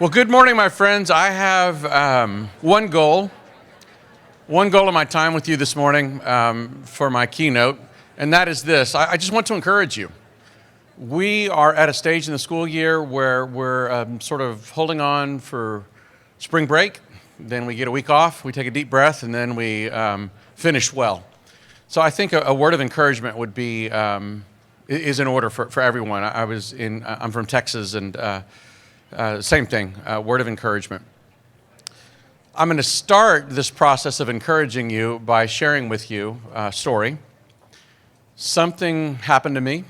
Well, good morning, my friends. I have one goal in my time with you this morning for my keynote, and that is this. I just want to encourage you. We are at a stage in the school year where we're sort of holding on for spring break. Then we get a week off, we take a deep breath, and then we finish well. So I think a word of encouragement would be is in order for everyone. I'm from Texas, and same thing, word of encouragement. I'm going to start this process of encouraging you by sharing with you a story. Something happened to me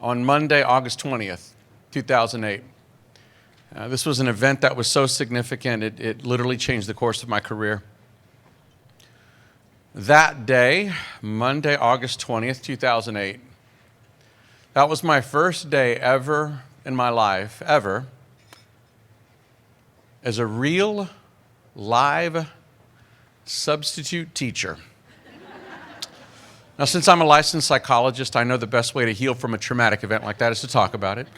on Monday, August 20th, 2008. This was an event that was so significant, it literally changed the course of my career. That day, Monday, August 20th, 2008, that was my first day ever in my life, as a real, live substitute teacher. Now, since I'm a licensed psychologist, I know the best way to heal from a traumatic event like that is to talk about it.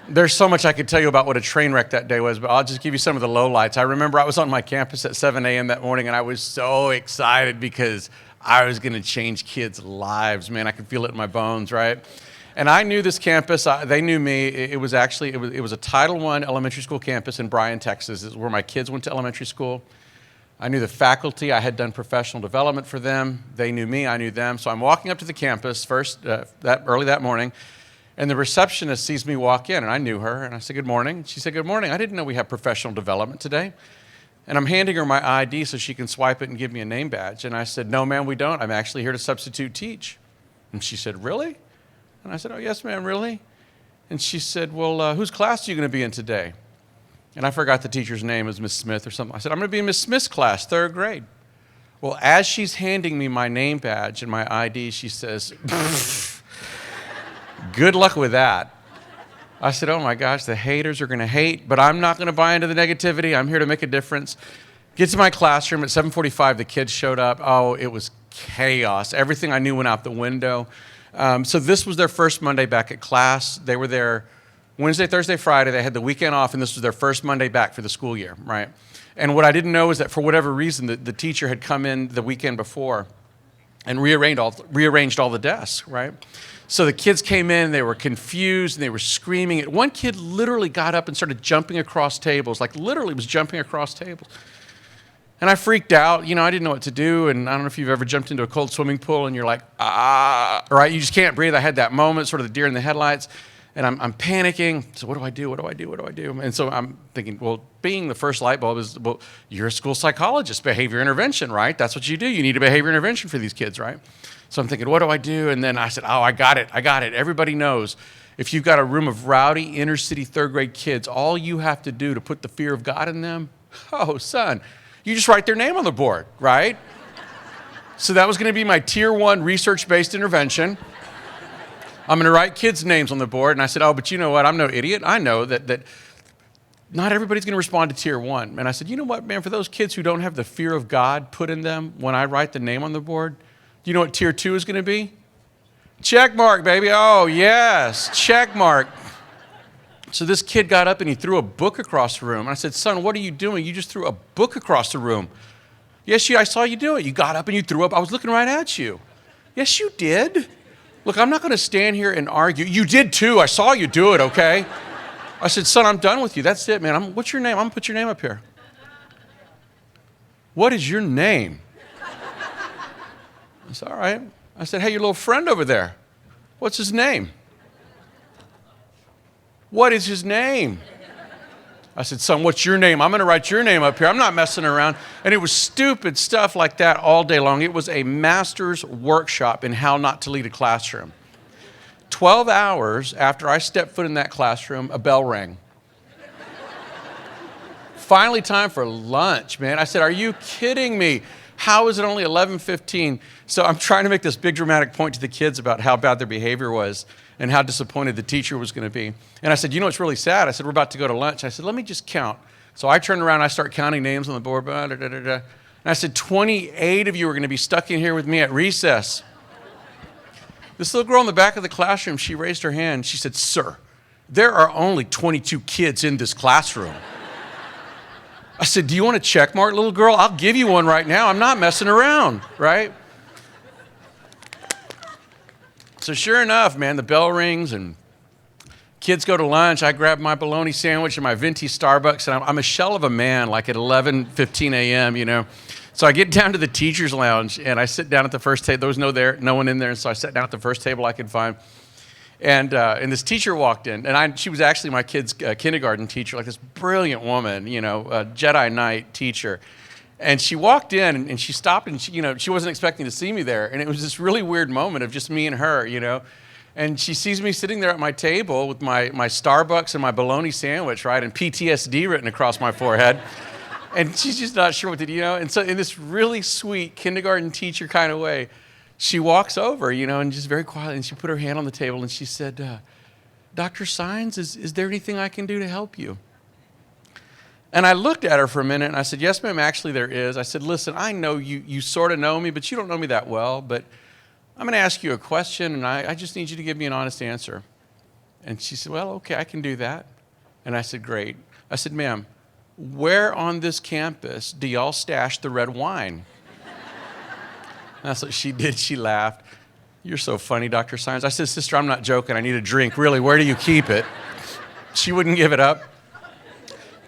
There's so much I could tell you about what a train wreck that day was, but I'll just give you some of the lowlights. I remember I was on my campus at 7 a.m. that morning, and I was so excited because I was going to change kids' lives. Man, I could feel it in my bones, right? And I knew this campus. They knew me. It was a Title I elementary school campus in Bryan, Texas. It's where my kids went to elementary school. I knew the faculty. I had done professional development for them. They knew me. I knew them. So I'm walking up to the campus first early that morning, and the receptionist sees me walk in, and I knew her. And I said, "Good morning." She said, "Good morning. I didn't know we have professional development today." And I'm handing her my ID so she can swipe it and give me a name badge. And I said, "No, ma'am, we don't. I'm actually here to substitute teach." And she said, "Really?" And I said, "Oh, yes, ma'am, really?" And she said, "Well, whose class are you going to be in today?" And I forgot the teacher's name. It was Miss Smith or something. I said, "I'm going to be in Miss Smith's class, 3rd grade." Well, as she's handing me my name badge and my ID, she says, "Good luck with that." I said, "Oh my gosh, the haters are going to hate, but I'm not going to buy into the negativity. I'm here to make a difference." Get to my classroom at 7:45, the kids showed up. Oh, it was chaos. Everything I knew went out the window. So this was their first Monday back at class. They were there Wednesday, Thursday, Friday. They had the weekend off, and this was their first Monday back for the school year, right? And what I didn't know is that for whatever reason, the teacher had come in the weekend before and rearranged all the desks, right? So the kids came in, they were confused, and they were screaming. One kid literally got up and started jumping across tables, like literally was jumping across tables. And I freaked out. I didn't know what to do. And I don't know if you've ever jumped into a cold swimming pool and you're like, right? You just can't breathe. I had that moment, sort of the deer in the headlights. And I'm panicking. So what do I do? What do I do? What do I do? And so I'm thinking, well, being the first light bulb is, well, you're a school psychologist, behavior intervention, right? That's what you do. You need a behavior intervention for these kids, right? So I'm thinking, what do I do? And then I said, oh, I got it. Everybody knows if you've got a room of rowdy inner city 3rd grade kids, all you have to do to put the fear of God in them, oh, son, you just write their name on the board, right? So that was going to be my tier 1 research-based intervention. I'm going to write kids' names on the board. And I said, oh, but you know what? I'm no idiot. I know that not everybody's going to respond to tier 1. And I said, you know what, man? For those kids who don't have the fear of God put in them when I write the name on the board, do you know what tier 2 is going to be? Check mark, baby. Oh, yes, check mark. So this kid got up and he threw a book across the room. And I said, son, what are you doing? You just threw a book across the room. Yes, I saw you do it. You got up and you threw up. I was looking right at you. Yes, you did. Look, I'm not going to stand here and argue. You did too. I saw you do it, okay? I said, son, I'm done with you. That's it, man. What's your name? I'm going to put your name up here. What is your name? I said, all right. I said, hey, your little friend over there, what's his name? What is his name? I said, son, what's your name? I'm going to write your name up here. I'm not messing around. And it was stupid stuff like that all day long. It was a master's workshop in how not to lead a classroom. 12 hours after I stepped foot in that classroom, a bell rang. Finally, time for lunch, man. I said, are you kidding me? How is it only 11:15? So I'm trying to make this big dramatic point to the kids about how bad their behavior was and how disappointed the teacher was going to be. And I said, you know what's really sad? I said, we're about to go to lunch. I said, let me just count. So I turned around and I start counting names on the board. And I said, 28 of you are going to be stuck in here with me at recess. This little girl in the back of the classroom, she raised her hand. She said, sir, there are only 22 kids in this classroom. I said, do you want a check mark, little girl? I'll give you one right now. I'm not messing around, right? So sure enough, man, the bell rings and kids go to lunch. I grab my bologna sandwich and my venti Starbucks, and I'm a shell of a man, like at 11:15 a.m., you know. So I get down to the teacher's lounge, and I sit down at the first table. There was no one in there, and so I sat down at the first table I could find. And this teacher walked in, and she was actually my kid's kindergarten teacher, like this brilliant woman, you know, a Jedi Knight teacher. And she walked in, and she stopped, and she wasn't expecting to see me there. And it was this really weird moment of just me and her, you know. And she sees me sitting there at my table with my Starbucks and my bologna sandwich, right, and PTSD written across my forehead. And she's just not sure what to do, you know. And so in this really sweet kindergarten teacher kind of way, she walks over, you know, and just very quietly, and she put her hand on the table, and she said, Dr. Saenz, is there anything I can do to help you? And I looked at her for a minute, and I said, yes, ma'am, actually there is. I said, listen, I know you sort of know me, but you don't know me that well, but I'm going to ask you a question, and I just need you to give me an honest answer. And she said, well, okay, I can do that. And I said, great. I said, ma'am, where on this campus do y'all stash the red wine? That's what she did. She laughed. You're so funny, Dr. Saenz. I said, sister, I'm not joking. I need a drink. Really, where do you keep it? She wouldn't give it up.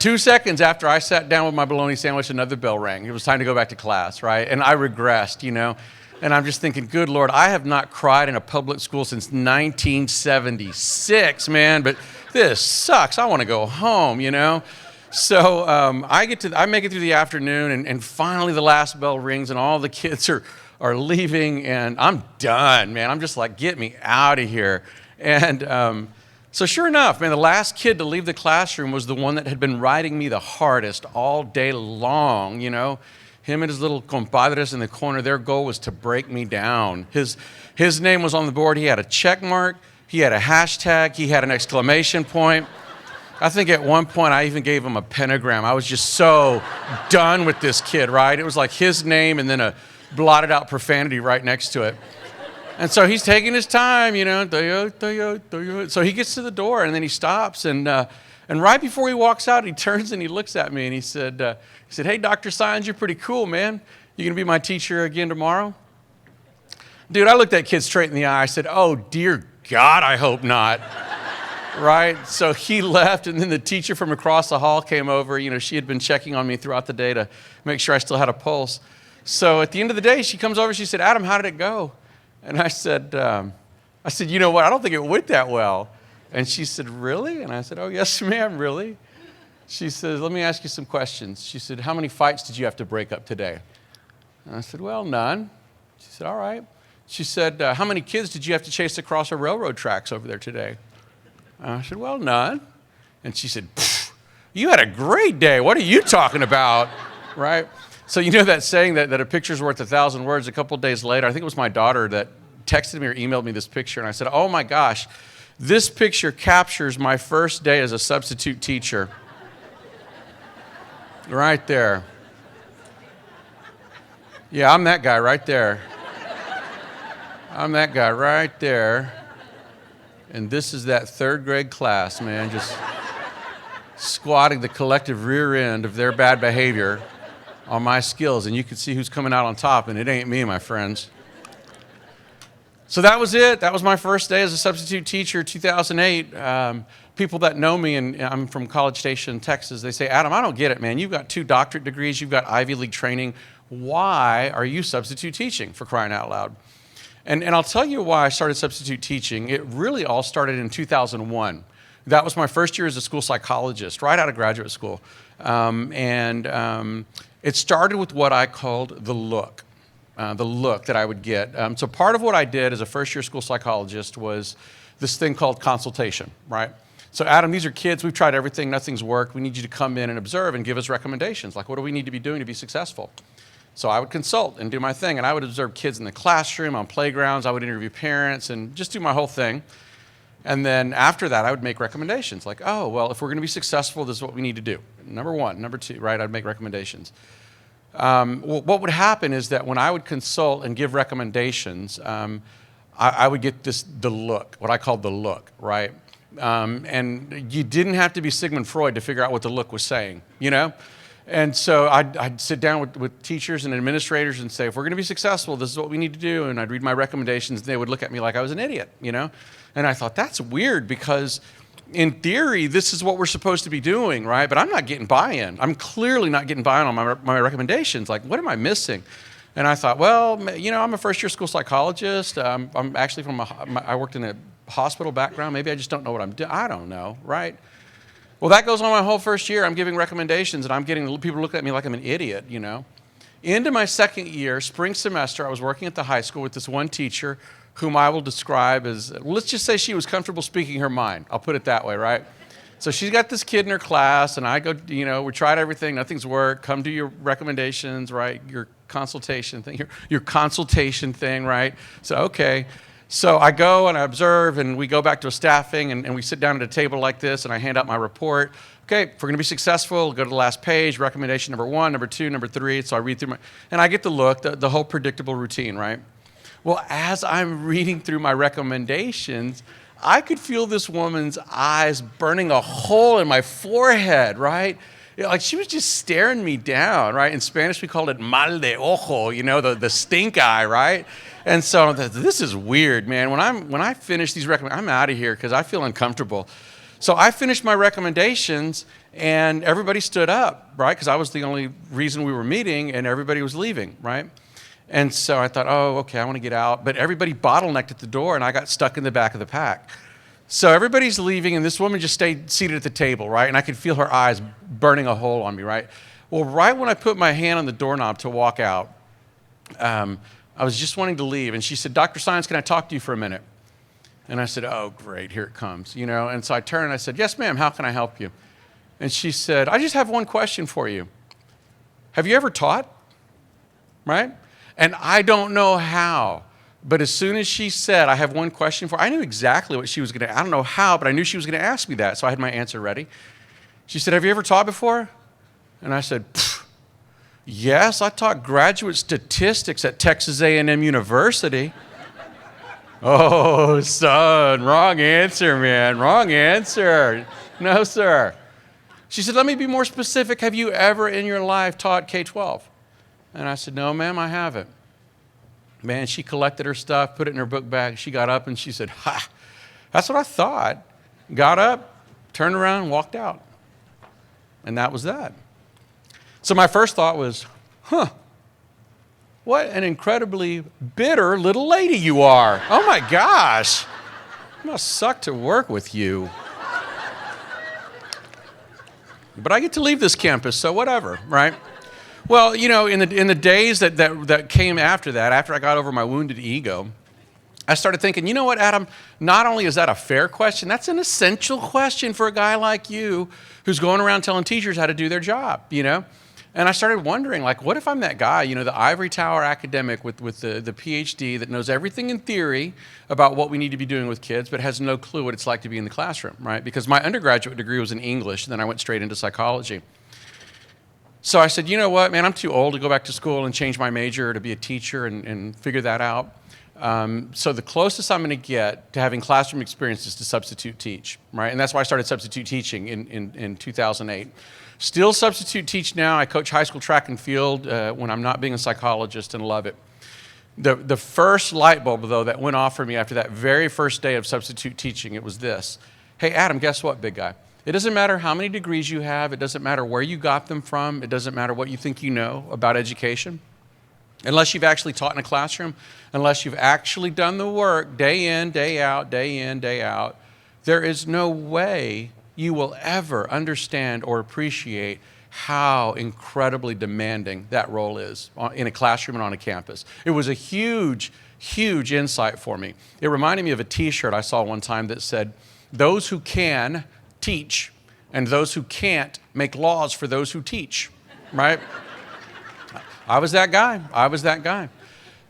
2 seconds after I sat down with my bologna sandwich, another bell rang. It was time to go back to class, right? And I regressed, you know. And I'm just thinking, good Lord, I have not cried in a public school since 1976, man. But this sucks. I want to go home, you know. So I make it through the afternoon, and finally the last bell rings, and all the kids are leaving, and I'm done, man. I'm just like, get me out of here. And so sure enough, man, the last kid to leave the classroom was the one that had been riding me the hardest all day long, you know. Him and his little compadres in the corner, their goal was to break me down. His name was on the board. He had a check mark. He had a hashtag. He had an exclamation point. I think at one point I even gave him a pentagram. I was just so done with this kid, right? It was like his name and then a blotted out profanity right next to it. And so he's taking his time, you know. So he gets to the door, and then he stops, and right before he walks out, he turns and he looks at me, and he said, hey, Dr. Saenz, you're pretty cool, man. You gonna be my teacher again tomorrow? Dude, I looked that kid straight in the eye. I said, oh, dear God, I hope not. Right? So he left, and then the teacher from across the hall came over. You know, she had been checking on me throughout the day to make sure I still had a pulse. So at the end of the day, she comes over, she said, Adam, how did it go? And I said, you know what, I don't think it went that well. And she said, really? And I said, oh, yes, ma'am, really? She says, let me ask you some questions. She said, how many fights did you have to break up today? And I said, well, none. She said, all right. She said, how many kids did you have to chase across our railroad tracks over there today? And I said, well, none. And she said, you had a great day. What are you talking about? Right? So you know that saying that a picture's worth 1,000 words. A couple of days later, I think it was my daughter that texted me or emailed me this picture, and I said, oh my gosh, this picture captures my first day as a substitute teacher. Right there. Yeah, I'm that guy right there. I'm that guy right there. And this is that third grade class, man, just squatting the collective rear end of their bad behavior on my skills, and you can see who's coming out on top, and it ain't me, my friends. So that was it. That was my first day as a substitute teacher, 2008. People that know me, and I'm from College Station, Texas, they say, Adam, I don't get it, man. You've got 2 doctorate degrees. You've got Ivy League training. Why are you substitute teaching, for crying out loud? And I'll tell you why I started substitute teaching. It really all started in 2001. That was my first year as a school psychologist, right out of graduate school. It started with what I called the look that I would get. So part of what I did as a first-year school psychologist was this thing called consultation, right? So Adam, these are kids. We've tried everything. Nothing's worked. We need you to come in and observe and give us recommendations. Like, what do we need to be doing to be successful? So I would consult and do my thing, and I would observe kids in the classroom, on playgrounds. I would interview parents and just do my whole thing. And then after that, I would make recommendations like, oh, well, if we're going to be successful, this is what we need to do. Number 1. Number 2, right? I'd make recommendations. What would happen is that when I would consult and give recommendations, I would get the look, what I called the look, right? And you didn't have to be Sigmund Freud to figure out what the look was saying, you know? And so I'd sit down with teachers and administrators and say, if we're going to be successful, this is what we need to do. And I'd read my recommendations, and they would look at me like I was an idiot, you know? And I thought, that's weird, because in theory, this is what we're supposed to be doing, right? But I'm not getting buy-in. I'm clearly not getting buy-in on my recommendations. Like, what am I missing? And I thought, well, you know, I'm a first-year school psychologist. I'm actually I worked in a hospital background. Maybe I just don't know what I'm doing. I don't know, right? Well, that goes on my whole first year. I'm giving recommendations, and I'm getting people looking at me like I'm an idiot, you know. Into my second year, spring semester, I was working at the high school with this one teacher whom I will describe as, let's just say she was comfortable speaking her mind. I'll put it that way, right? So she's got this kid in her class, and I go, you know, we tried everything, nothing's worked. Come to your recommendations, right? Your consultation thing, your consultation thing, right? So, okay. So I go and I observe, and we go back to a staffing, and we sit down at a table like this, and I hand out my report. Okay, if we're going to be successful, go to the last page, recommendation number 1, number 2, number 3. So I read through and I get the look, the whole predictable routine, right? Well, as I'm reading through my recommendations, I could feel this woman's eyes burning a hole in my forehead, right? Like she was just staring me down, right? In Spanish, we called it mal de ojo, you know, the stink eye, right? And so this is weird, man. When I finish these recommendations, I'm out of here because I feel uncomfortable. So I finished my recommendations, and everybody stood up, right? Because I was the only reason we were meeting, and everybody was leaving, right? And so I thought, oh, okay, I want to get out. But everybody bottlenecked at the door, and I got stuck in the back of the pack. So everybody's leaving, and this woman just stayed seated at the table, right? And I could feel her eyes burning a hole on me, right? Well, right when I put my hand on the doorknob to walk out, I was just wanting to leave. And she said, Dr. Saenz, can I talk to you for a minute? And I said, oh, great, here it comes, you know? And so I turned and I said, yes, ma'am, how can I help you? And she said, I just have one question for you. Have you ever taught? Right? And I don't know how, but as soon as she said, I have one question for you, I knew exactly what she was going to, I don't know how, but I knew she was going to ask me that, so I had my answer ready. She said, have you ever taught before? And I said, yes, I taught graduate statistics at Texas A&M University. Oh, son, wrong answer, man, wrong answer. No, sir. She said, let me be more specific. Have you ever in your life taught K-12? And I said, no, ma'am, I haven't. Man, she collected her stuff, put it in her book bag. She got up and she said, ha, that's what I thought. Got up, turned around, walked out. And that was that. So my first thought was, what an incredibly bitter little lady you are. Oh my gosh. It must suck to work with you. But I get to leave this campus, so whatever, right? Well, you know, in the days that came after that, after I got over my wounded ego, I started thinking, you know what, Adam, not only is that a fair question, that's an essential question for a guy like you who's going around telling teachers how to do their job, you know? And I started wondering, like, what if I'm that guy, you know, the ivory tower academic with the PhD that knows everything in theory about what we need to be doing with kids, but has no clue what it's like to be in the classroom, right? Because my undergraduate degree was in English, and then I went straight into psychology. So I said, you know what, man, I'm too old to go back to school and change my major to be a teacher and figure that out. So the closest I'm going to get to having classroom experience is to substitute teach, right? And that's why I started substitute teaching in 2008. Still substitute teach now. I coach high school track and field when I'm not being a psychologist and love it. The first light bulb, though, that went off for me after that very first day of substitute teaching, it was this. Hey, Adam, guess what, big guy? It doesn't matter how many degrees you have. It doesn't matter where you got them from. It doesn't matter what you think you know about education. Unless you've actually taught in a classroom, unless you've actually done the work day in, day out, day in, day out, there is no way you will ever understand or appreciate how incredibly demanding that role is in a classroom and on a campus. It was a huge, huge insight for me. It reminded me of a t-shirt I saw one time that said, those who can teach, and those who can't make laws for those who teach, right? I was that guy. I was that guy.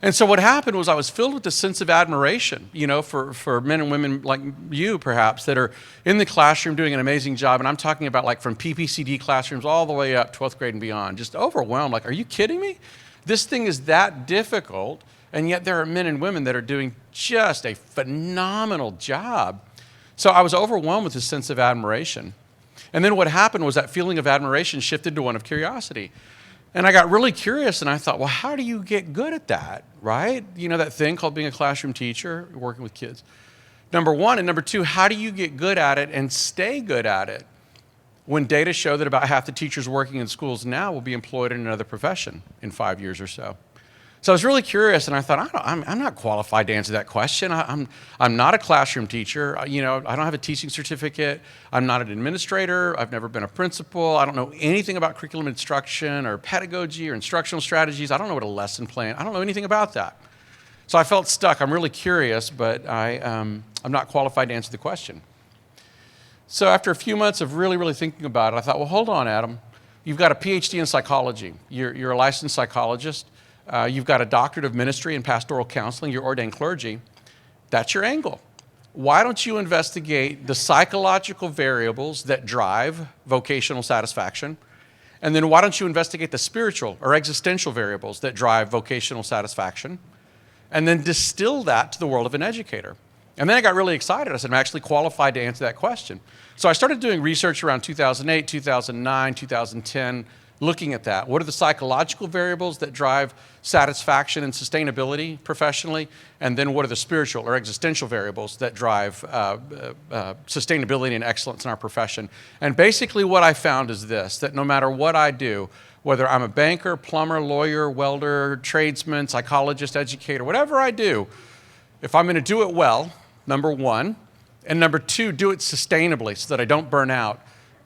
And so what happened was I was filled with a sense of admiration, you know, for men and women like you, perhaps, that are in the classroom doing an amazing job. And I'm talking about like from PPCD classrooms all the way up, 12th grade and beyond, just overwhelmed. Like, are you kidding me? This thing is that difficult. And yet there are men and women that are doing just a phenomenal job. So I was overwhelmed with this sense of admiration. And then what happened was that feeling of admiration shifted to one of curiosity. And I got really curious, and I thought, well, how do you get good at that, right? You know, that thing called being a classroom teacher, working with kids. Number one. And number two, how do you get good at it and stay good at it when data show that about half the teachers working in schools now will be employed in another profession in 5 years or so? So I was really curious, and I thought, I'm not qualified to answer that question. I'm not a classroom teacher. You know, I don't have a teaching certificate. I'm not an administrator. I've never been a principal. I don't know anything about curriculum instruction or pedagogy or instructional strategies. I don't know what a lesson plan. I don't know anything about that. So I felt stuck. I'm really curious, but I'm not qualified to answer the question. So after a few months of really thinking about it, I thought, well, hold on, Adam. You've got a PhD in psychology. You're a licensed psychologist. You've got a doctorate of ministry and pastoral counseling. You're ordained clergy. That's your angle. Why don't you investigate the psychological variables that drive vocational satisfaction? And then why don't you investigate the spiritual or existential variables that drive vocational satisfaction? And then distill that to the world of an educator. And then I got really excited. I said, I'm actually qualified to answer that question. So I started doing research around 2008, 2009, 2010, looking at that. What are the psychological variables that drive satisfaction and sustainability professionally? And then what are the spiritual or existential variables that drive sustainability and excellence in our profession? And basically what I found is this, that no matter what I do, whether I'm a banker, plumber, lawyer, welder, tradesman, psychologist, educator, whatever I do, if I'm going to do it well, number one, and number two, do it sustainably so that I don't burn out,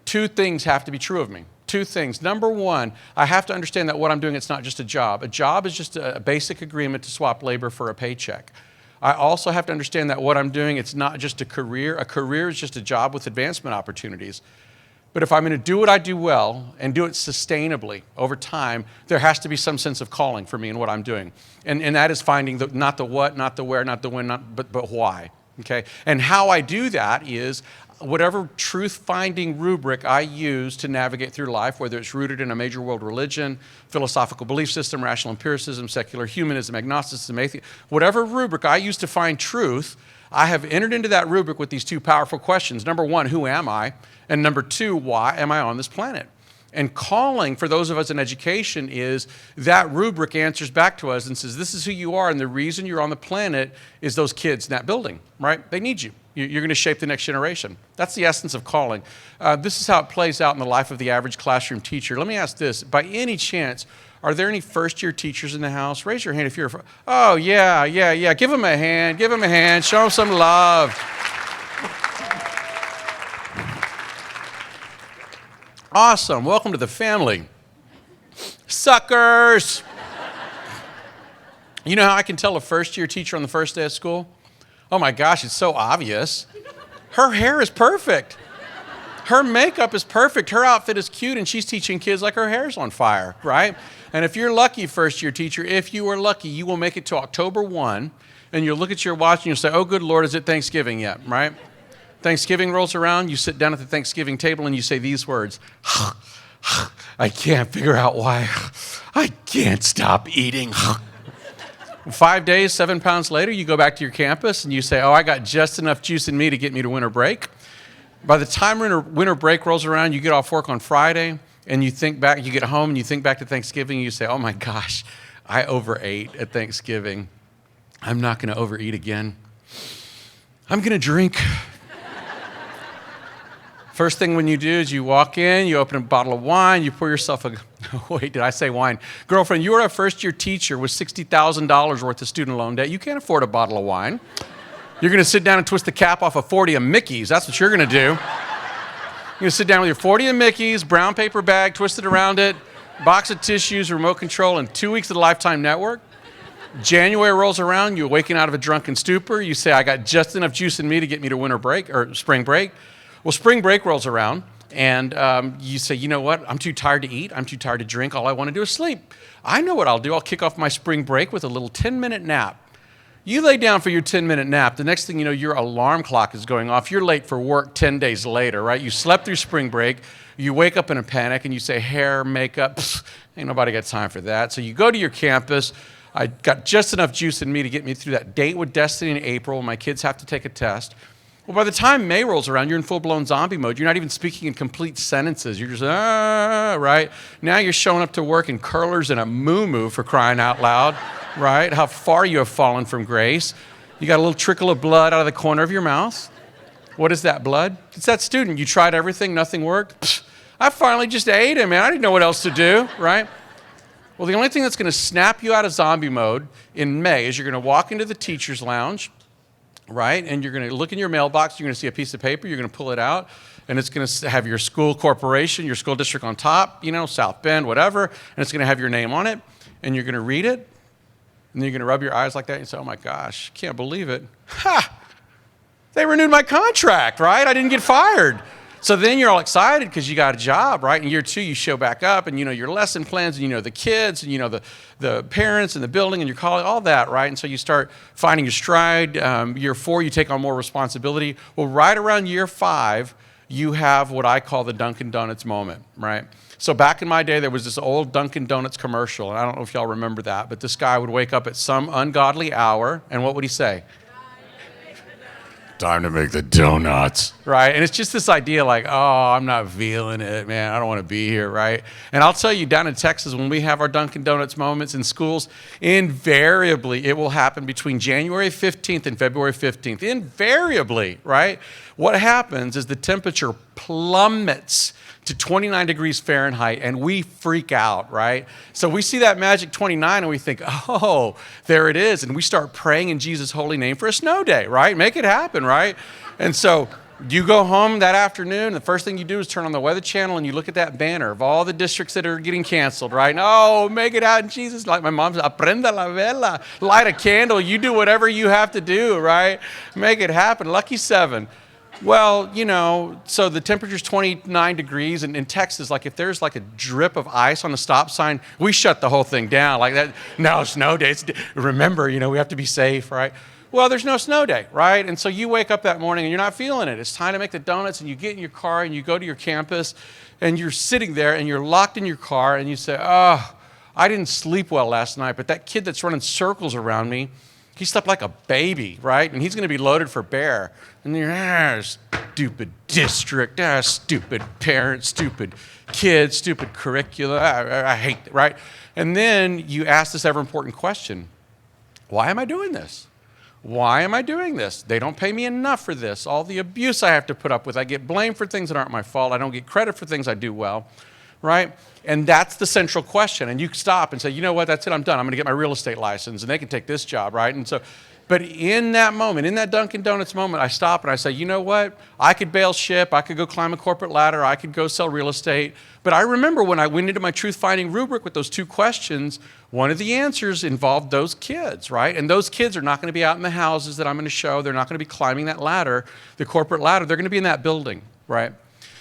two things have to be true of me. Two things. Number one, I have to understand that what I'm doing, it's not just a job. A job is just a basic agreement to swap labor for a paycheck. I also have to understand that what I'm doing, it's not just a career. A career is just a job with advancement opportunities. But if I'm going to do what I do well and do it sustainably over time, there has to be some sense of calling for me in what I'm doing. And that is finding not the what, not the where, not the when, but why. Okay? And how I do that is whatever truth-finding rubric I use to navigate through life, whether it's rooted in a major world religion, philosophical belief system, rational empiricism, secular humanism, agnosticism, atheism, whatever rubric I use to find truth, I have entered into that rubric with these two powerful questions. Number one, who am I? And number two, why am I on this planet? And calling, for those of us in education, is that rubric answers back to us and says, this is who you are, and the reason you're on the planet is those kids in that building, right? They need you. You're going to shape the next generation. That's the essence of calling. This is how it plays out in the life of the average classroom teacher. Let me ask this. By any chance, are there any first-year teachers in the house? Raise your hand if you're oh, yeah. Give them a hand. Give them a hand. Show them some love. Awesome. Welcome to the family. Suckers. You know how I can tell a first-year teacher on the first day of school? Oh my gosh, it's so obvious. Her hair is perfect. Her makeup is perfect. Her outfit is cute, and she's teaching kids like her hair's on fire, right? And if you're lucky, first-year teacher, if you are lucky, you will make it to October 1, and you'll look at your watch and you'll say, oh, good Lord, is it Thanksgiving yet, right? Thanksgiving rolls around, you sit down at the Thanksgiving table and you say these words, I can't figure out why I can't stop eating. 5 days, 7 pounds later, you go back to your campus and you say, oh, I got just enough juice in me to get me to winter break. By the time winter break rolls around, you get off work on Friday and you think back, you get home and you think back to Thanksgiving and you say, oh my gosh, I overate at Thanksgiving. I'm not going to overeat again. I'm going to drink. First thing when you do is you walk in, you open a bottle of wine, you pour yourself wait, did I say wine? Girlfriend, you are a first-year teacher with $60,000 worth of student loan debt. You can't afford a bottle of wine. You're going to sit down and twist the cap off of 40 of Mickey's. That's what you're going to do. You're going to sit down with your 40 of Mickey's, brown paper bag, twist it around it, box of tissues, remote control, and 2 weeks of the Lifetime Network. January rolls around, you're waking out of a drunken stupor. You say, I got just enough juice in me to get me to winter break or spring break. Well, spring break rolls around, and you say, you know what? I'm too tired to eat. I'm too tired to drink. All I want to do is sleep. I know what I'll do. I'll kick off my spring break with a little 10-minute nap. You lay down for your 10-minute nap. The next thing you know, your alarm clock is going off. You're late for work 10 days later, right? You slept through spring break. You wake up in a panic, and you say, hair, makeup, ain't nobody got time for that. So you go to your campus. I got just enough juice in me to get me through that date with destiny in April. My kids have to take a test. Well, by the time May rolls around, you're in full-blown zombie mode. You're not even speaking in complete sentences. You're just, right? Now you're showing up to work in curlers and a moo-moo, for crying out loud, right? How far you have fallen from grace. You got a little trickle of blood out of the corner of your mouth. What is that blood? It's that student. You tried everything, nothing worked. Pfft, I finally just ate him, man. I didn't know what else to do, right? Well, the only thing that's going to snap you out of zombie mode in May is you're going to walk into the teacher's lounge, right? And you're going to look in your mailbox. You're going to see a piece of paper. You're going to pull it out, and it's going to have your school corporation, your school district on top, South Bend, whatever, and it's going to have your name on it, and you're going to read it, and then you're going to rub your eyes like that and say, oh my gosh, can't believe it. Ha! They renewed my contract, right? I didn't get fired. So then you're all excited because you got a job, right? In year 2, you show back up and you know your lesson plans and you know the kids and you know the parents and the building and your college, all that, right? And so you start finding your stride. Year 4, you take on more responsibility. Well, right around year 5, you have what I call the Dunkin' Donuts moment, right? So back in my day, there was this old Dunkin' Donuts commercial, and I don't know if y'all remember that, but this guy would wake up at some ungodly hour, and what would he say? Time to make the donuts, right? And it's just this idea like, oh, I'm not feeling it, man. I don't want to be here, right? And I'll tell you, down in Texas, when we have our Dunkin' Donuts moments in schools, invariably it will happen between January 15th and February 15th. Invariably, right? What happens is the temperature plummets to 29 degrees Fahrenheit, and we freak out, right? So we see that magic 29, and we think, oh, there it is. And we start praying in Jesus' holy name for a snow day, right? Make it happen, right? And so you go home that afternoon, and the first thing you do is turn on the Weather Channel, and you look at that banner of all the districts that are getting canceled, right? Oh, make it out in Jesus. Like my mom says, aprenda la vela. Light a candle. You do whatever you have to do, right? Make it happen. Lucky 7. Well, so the temperature's 29 degrees, and in Texas, like if there's like a drip of ice on the stop sign, we shut the whole thing down like that. No snow days. Remember, we have to be safe, right? Well, there's no snow day, right? And so you wake up that morning and you're not feeling it. It's time to make the donuts, and you get in your car and you go to your campus, and you're sitting there and you're locked in your car, and you say, oh, I didn't sleep well last night, but that kid that's running circles around me, he slept like a baby, right? And he's going to be loaded for bear. And you're, stupid district, stupid parents, stupid kids, stupid curricula. I hate it, right? And then you ask this ever important question. Why am I doing this? Why am I doing this? They don't pay me enough for this. All the abuse I have to put up with. I get blamed for things that aren't my fault. I don't get credit for things I do well, right? And that's the central question. And you stop and say, you know what, that's it, I'm done. I'm going to get my real estate license, and they can take this job, right? And so, but in that moment, in that Dunkin' Donuts moment, I stop and I say, you know what, I could bail ship, I could go climb a corporate ladder, I could go sell real estate. But I remember when I went into my truth-finding rubric with those 2 questions, one of the answers involved those kids, right? And those kids are not going to be out in the houses that I'm going to show. They're not going to be climbing that ladder, the corporate ladder. They're going to be in that building, right?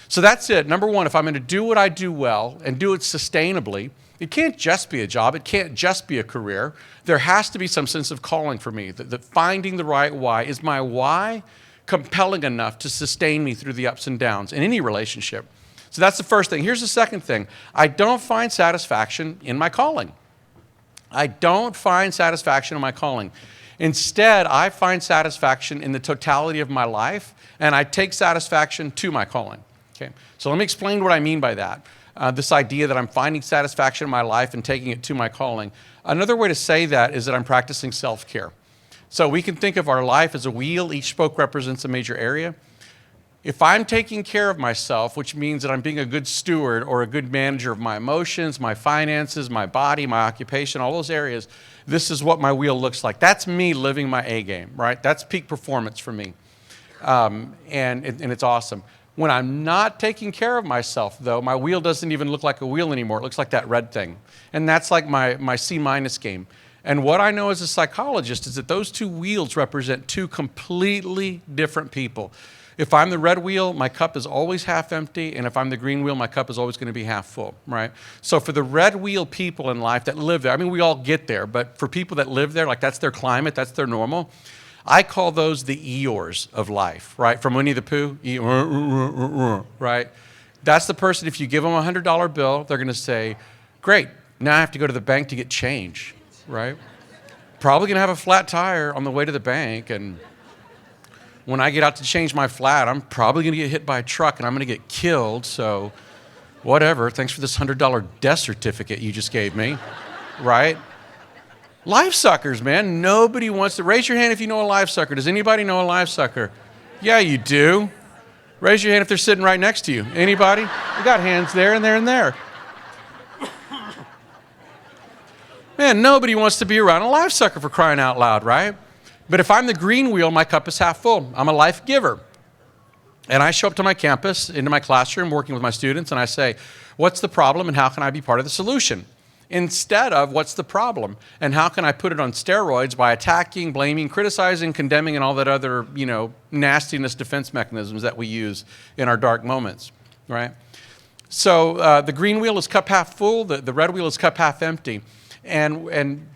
So that's it. Number 1, if I'm going to do what I do well and do it sustainably, it can't just be a job. It can't just be a career. There has to be some sense of calling for me, that finding the right why. Is my why compelling enough to sustain me through the ups and downs in any relationship? So that's the first thing. Here's the second thing. I don't find satisfaction in my calling. I don't find satisfaction in my calling. Instead, I find satisfaction in the totality of my life, and I take satisfaction to my calling. Okay, so let me explain what I mean by that. This idea that I'm finding satisfaction in my life and taking it to my calling. Another way to say that is that I'm practicing self-care. So we can think of our life as a wheel. Each spoke represents a major area. If I'm taking care of myself, which means that I'm being a good steward or a good manager of my emotions, my finances, my body, my occupation, all those areas, this is what my wheel looks like. That's me living my A game, right? That's peak performance for me. And it's awesome. When I'm not taking care of myself, though, my wheel doesn't even look like a wheel anymore. It looks like that red thing. And that's like my C- game. And what I know as a psychologist is that those 2 wheels represent 2 completely different people. If I'm the red wheel, my cup is always half empty, and if I'm the green wheel, my cup is always going to be half full, right? So for the red wheel people in life that live there, I mean, we all get there, but for people that live there, like that's their climate, that's their normal, I call those the Eeyores of life, right? From Winnie the Pooh, right? That's the person, if you give them a $100 bill, they're going to say, great, now I have to go to the bank to get change, right? Probably going to have a flat tire on the way to the bank, and When I get out to change my flat, I'm probably going to get hit by a truck and I'm going to get killed, so whatever. Thanks for this $100 death certificate you just gave me, right? Life suckers, man. Nobody wants to. Raise your hand if you know a life sucker. Does anybody know a life sucker? Yeah, you do. Raise your hand if they're sitting right next to you. Anybody? We got hands there and there and there. Man, nobody wants to be around a life sucker, for crying out loud, right? But if I'm the green wheel, my cup is half full. I'm a life giver. And I show up to my campus, into my classroom, working with my students, and I say, what's the problem and how can I be part of the solution? Instead of what's the problem and how can I put it on steroids by attacking, blaming, criticizing, condemning, and all that other, nastiness defense mechanisms that we use in our dark moments, right? So the green wheel is cup half full, the red wheel is cup half empty. And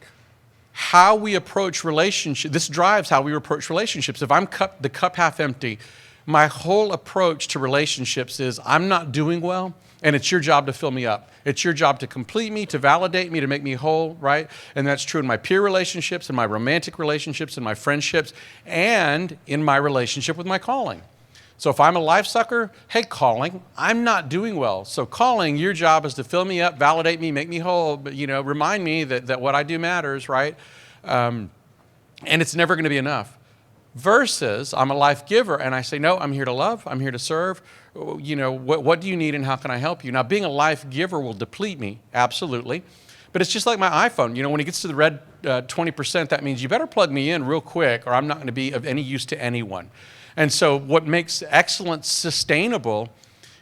how we approach relationships, this drives how we approach relationships. If I'm the cup half empty, my whole approach to relationships is I'm not doing well, and it's your job to fill me up. It's your job to complete me, to validate me, to make me whole, right? And that's true in my peer relationships, in my romantic relationships, in my friendships, and in my relationship with my calling. So if I'm a life sucker, hey, calling, I'm not doing well. So calling, your job is to fill me up, validate me, make me whole, but, remind me that what I do matters, right? And it's never going to be enough. Versus I'm a life giver and I say, no, I'm here to love, I'm here to serve. What do you need and how can I help you? Now, being a life giver will deplete me, absolutely. But it's just like my iPhone. When it gets to the red 20%, that means you better plug me in real quick or I'm not going to be of any use to anyone. And so what makes excellence sustainable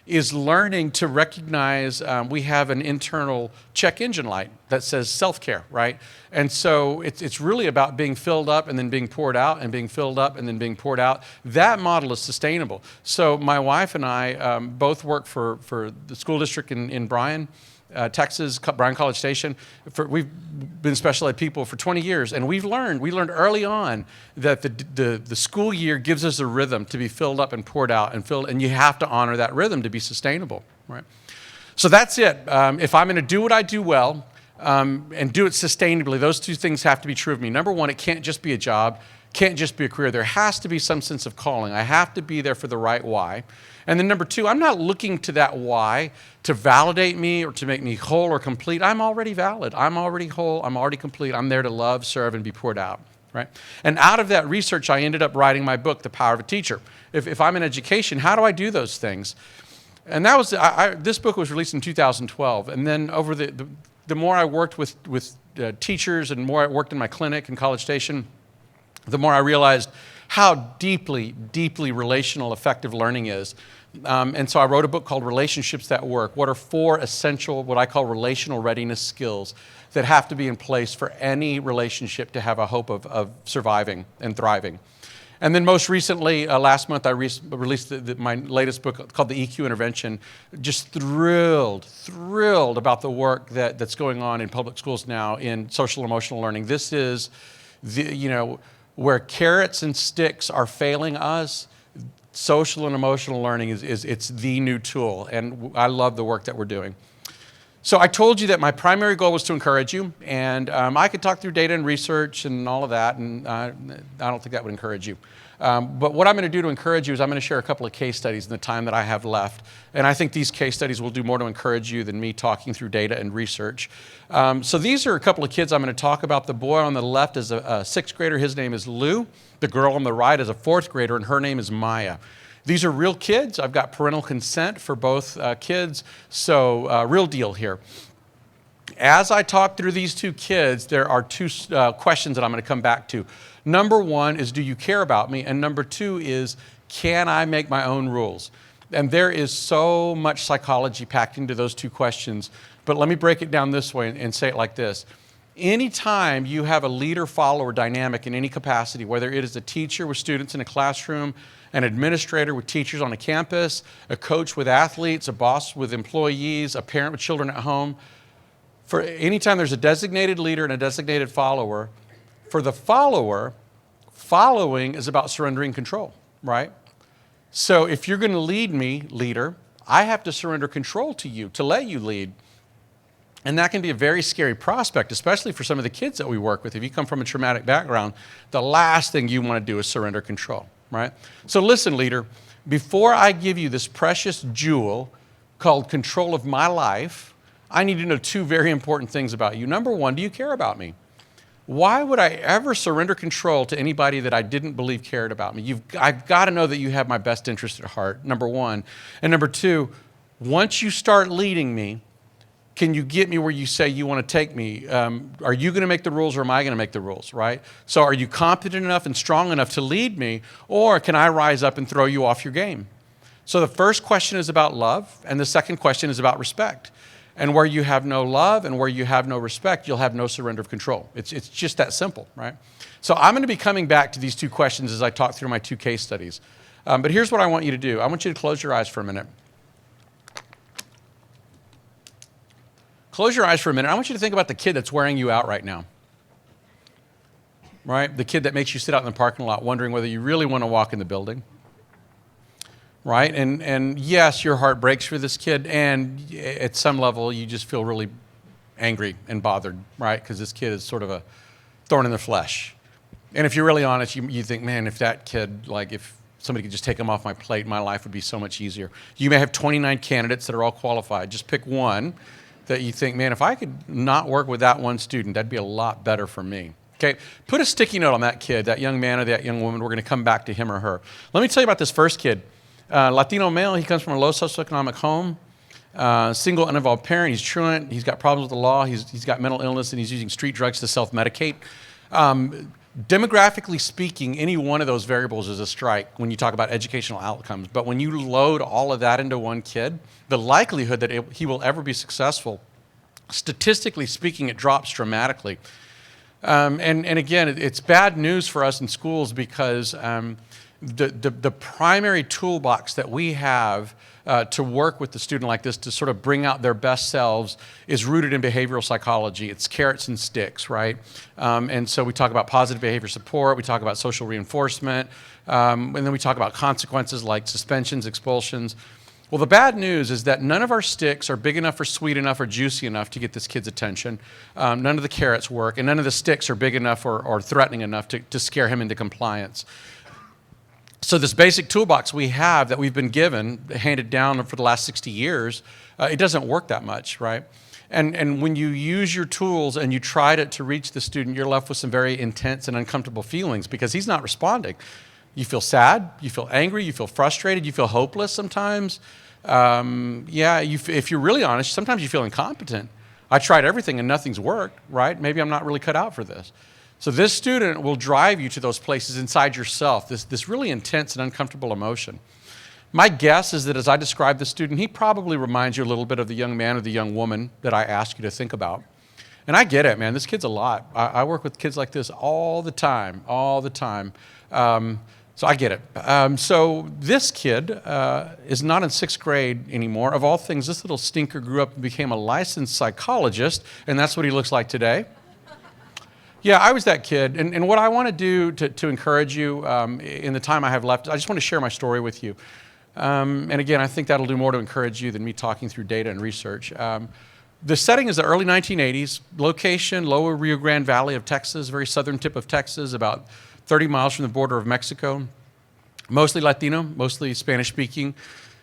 is learning to recognize we have an internal check engine light that says self-care, right? And so it's really about being filled up and then being poured out and being filled up and then being poured out. That model is sustainable. So my wife and I both work for the school district in Bryan, Texas, Bryan College Station. We've been special ed people for 20 years, and we learned early on that the school year gives us a rhythm to be filled up and poured out and you have to honor that rhythm to be sustainable, right? So that's it. If I'm going to do what I do well and do it sustainably, those two things have to be true of me. Number one, it can't just be a job, can't just be a career. There has to be some sense of calling. I have to be there for the right why. And then number two, I'm not looking to that why to validate me or to make me whole or complete. I'm already valid. I'm already whole. I'm already complete. I'm there to love, serve, and be poured out, right? And out of that research, I ended up writing my book, The Power of a Teacher. If I'm in education, how do I do those things? And that was this book was released in 2012. And then over the more I worked with teachers and more I worked in my clinic in College Station, the more I realized how deeply, deeply relational effective learning is. And so I wrote a book called Relationships That Work. What are 4 essential, what I call relational readiness skills that have to be in place for any relationship to have a hope of surviving and thriving? And then most recently, last month, I released my latest book called The EQ Intervention. Just thrilled about the work that's going on in public schools now in social emotional learning. This is where carrots and sticks are failing us, social and emotional learning it's the new tool, and I love the work that we're doing. So I told you that my primary goal was to encourage you, and I could talk through data and research and all of that, and I don't think that would encourage you. But what I'm going to do to encourage you is I'm going to share a couple of case studies in the time that I have left. And I think these case studies will do more to encourage you than me talking through data and research. So these are a couple of kids I'm going to talk about. The boy on the left is a 6th grader. His name is Lou. The girl on the right is a 4th grader, and her name is Maya. These are real kids. I've got parental consent for both kids, so real deal here. As I talk through these 2 kids, there are 2 questions that I'm going to come back to. Number 1 is, do you care about me? And number 2 is, can I make my own rules? And there is so much psychology packed into those 2 questions, but let me break it down this way and say it like this. Anytime you have a leader-follower dynamic in any capacity, whether it is a teacher with students in a classroom, an administrator with teachers on a campus, a coach with athletes, a boss with employees, a parent with children at home, for anytime there's a designated leader and a designated follower, for the follower, following is about surrendering control, right? So if you're going to lead me, leader, I have to surrender control to you, to let you lead. And that can be a very scary prospect, especially for some of the kids that we work with. If you come from a traumatic background, the last thing you want to do is surrender control, right? So listen, leader, before I give you this precious jewel called control of my life, I need to know two very important things about you. Number one, do you care about me? Why would I ever surrender control to anybody that I didn't believe cared about me? I've got to know that you have my best interest at heart, number one. And number two, once you start leading me, can you get me where you say you want to take me? Are you going to make the rules or am I going to make the rules, right? So are you competent enough and strong enough to lead me, or can I rise up and throw you off your game? So the first question is about love, and the second question is about respect. And where you have no love and where you have no respect, you'll have no surrender of control. It's just that simple, right? So I'm going to be coming back to these two questions as I talk through my two case studies. But here's what I want you to do. I want you to close your eyes for a minute. Close your eyes for a minute. I want you to think about the kid that's wearing you out right now, right? The kid that makes you sit out in the parking lot wondering whether you really want to walk in the building, right? And yes, your heart breaks for this kid, and at some level you just feel really angry and bothered, right? Because this kid is sort of a thorn in the flesh. And if you're really honest, you think, man, if that kid, like if somebody could just take him off my plate, my life would be so much easier. You may have 29 candidates that are all qualified. Just pick one that you think, man, if I could not work with that one student, that'd be a lot better for me. Okay, put a sticky note on that kid, that young man or that young woman. We're going to come back to him or her. Let me tell you about this first kid. Latino male, he comes from a low socioeconomic home, single, uninvolved parent. He's truant. He's got problems with the law. He's got mental illness, and he's using street drugs to self-medicate. Demographically speaking, any one of those variables is a strike when you talk about educational outcomes. But when you load all of that into one kid, the likelihood that he will ever be successful, statistically speaking, it drops dramatically. And again, it's bad news for us in schools because the primary toolbox that we have to work with the student like this to sort of bring out their best selves is rooted in behavioral psychology. It's carrots and sticks, right? And so we talk about positive behavior support, we talk about social reinforcement, and then we talk about consequences like suspensions, expulsions. Well, the bad news is that none of our sticks are big enough or sweet enough or juicy enough to get this kid's attention. None of the carrots work, and none of the sticks are big enough or threatening enough to scare him into compliance. So this basic toolbox we have that we've been given, handed down for the last 60 years, it doesn't work that much, right? And when you use your tools and you try to reach the student, you're left with some very intense and uncomfortable feelings because he's not responding. You feel sad, you feel angry, you feel frustrated, you feel hopeless sometimes. If you're really honest, sometimes you feel incompetent. I tried everything and nothing's worked, right? Maybe I'm not really cut out for this. So this student will drive you to those places inside yourself, this really intense and uncomfortable emotion. My guess is that as I describe the student, he probably reminds you a little bit of the young man or the young woman that I asked you to think about. And I get it, man. This kid's a lot. I work with kids like this all the time. So I get it. So this kid is not in 6th grade anymore. Of all things, this little stinker grew up and became a licensed psychologist, and that's what he looks like today. Yeah, I was that kid, and what I want to do to encourage you in the time I have left, I just want to share my story with you. And again, I think that'll do more to encourage you than me talking through data and research. The setting is the early 1980s. Location, lower Rio Grande Valley of Texas, very southern tip of Texas, about 30 miles from the border of Mexico. Mostly Latino, mostly Spanish-speaking.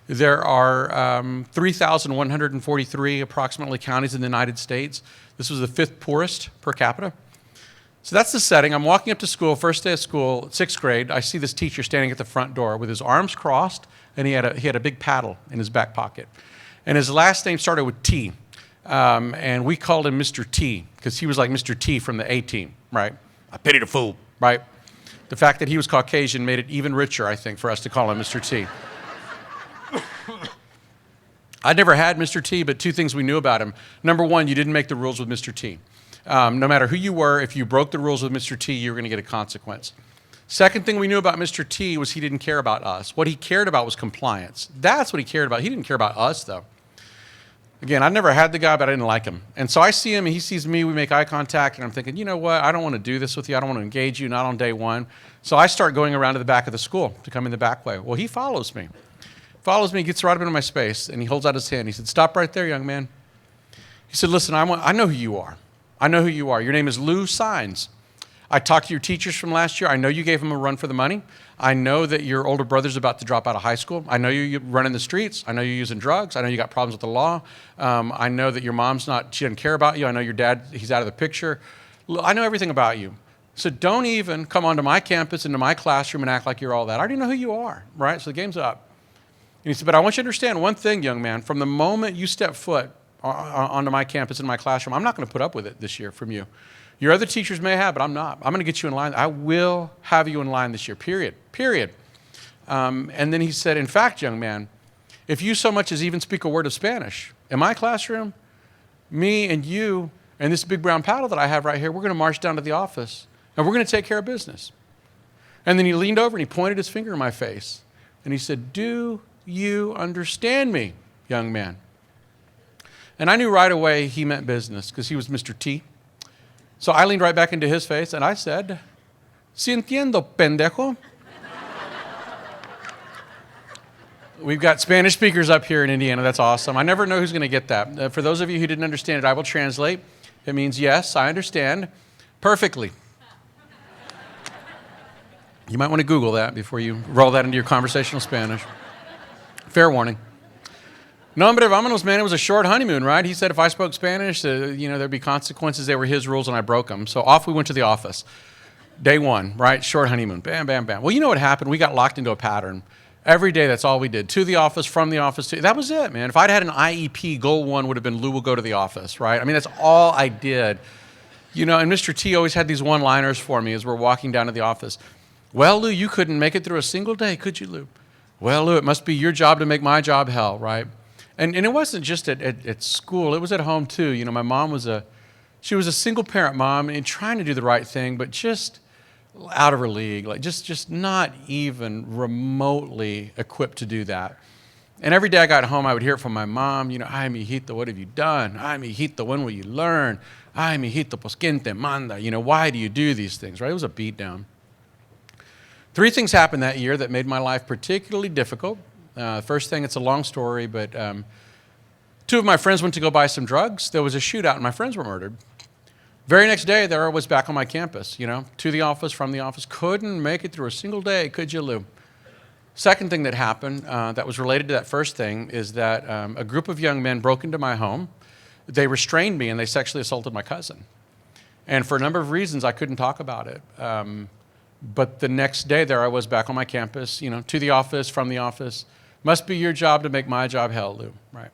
There are 3,143 approximately counties in the United States. This was the 5th poorest per capita. So that's the setting. I'm walking up to school, first day of school, 6th grade. I see this teacher standing at the front door with his arms crossed, and he had a big paddle in his back pocket. And his last name started with T. And we called him Mr. T because he was like Mr. T from the A-Team, right? I pity the fool, right? The fact that he was Caucasian made it even richer, I think, for us to call him Mr. T. I'd never had Mr. T, but two things we knew about him. Number one, you didn't make the rules with Mr. T. No matter who you were, if you broke the rules with Mr. T, you were going to get a consequence. Second thing we knew about Mr. T was he didn't care about us. What he cared about was compliance. That's what he cared about. He didn't care about us, though. Again, I never had the guy, but I didn't like him. And so I see him, and he sees me, we make eye contact, and I'm thinking, you know what, I don't want to do this with you. I don't want to engage you, not on day one. So I start going around to the back of the school to come in the back way. Well, he follows me. Gets right up into my space, and he holds out his hand. He said, stop right there, young man. He said, listen, I know who you are. I know who you are. Your name is Saenz. I talked to your teachers from last year. I know you gave them a run for the money. I know that your older brother's about to drop out of high school. I know you're running the streets. I know you're using drugs. I know you got problems with the law. I know that your mom's she doesn't care about you. I know your dad, he's out of the picture. I know everything about you. So don't even come onto my campus, into my classroom and act like you're all that. I already know who you are, right? So the game's up. And he said, but I want you to understand one thing, young man. From the moment you step foot onto my campus, in my classroom, I'm not going to put up with it this year from you. Your other teachers may have, but I'm not. I'm going to get you in line. I will have you in line this year, period. And then he said, in fact, young man, if you so much as even speak a word of Spanish in my classroom, me and you and this big brown paddle that I have right here, we're going to march down to the office, and we're going to take care of business. And then he leaned over and he pointed his finger in my face, and he said, do you understand me, young man? And I knew right away he meant business because he was Mr. T. So I leaned right back into his face and I said, "Sí entiendo, pendejo." We've got Spanish speakers up here in Indiana. That's awesome. I never know who's going to get that. For those of you who didn't understand it, I will translate. It means, yes, I understand perfectly. You might want to Google that before you roll that into your conversational Spanish. Fair warning. No, hombre, vámonos, man. It was a short honeymoon, right? He said if I spoke Spanish, there'd be consequences. They were his rules, and I broke them. So off we went to the office. Day one, right? Short honeymoon. Bam, bam, bam. Well, you know what happened? We got locked into a pattern. Every day, that's all we did. To the office, from the office. That was it, man. If I'd had an IEP, goal one would have been Lou will go to the office, right? I mean, that's all I did. And Mr. T always had these one-liners for me as we're walking down to the office. Well, Lou, you couldn't make it through a single day, could you, Lou? Well, Lou, it must be your job to make my job hell, right? And it wasn't just at school. It was at home, too. My mom was a single-parent mom and trying to do the right thing, but just out of her league, like just not even remotely equipped to do that. And every day I got home, I would hear it from my mom, ay, mijito, what have you done? Ay, mijito, when will you learn? Ay, mijito, pues, ¿quién te manda? Why do you do these things, right? It was a beatdown. 3 things happened that year that made my life particularly difficult. First thing, it's a long story, but 2 of my friends went to go buy some drugs. There was a shootout, and my friends were murdered. Very next day, there I was back on my campus, to the office, from the office. Couldn't make it through a single day, could you, Lou? Second thing that happened that was related to that first thing is that a group of young men broke into my home. They restrained me, and they sexually assaulted my cousin. And for a number of reasons, I couldn't talk about it. But the next day, there I was back on my campus, to the office, from the office. Must be your job to make my job hell, Lou, right?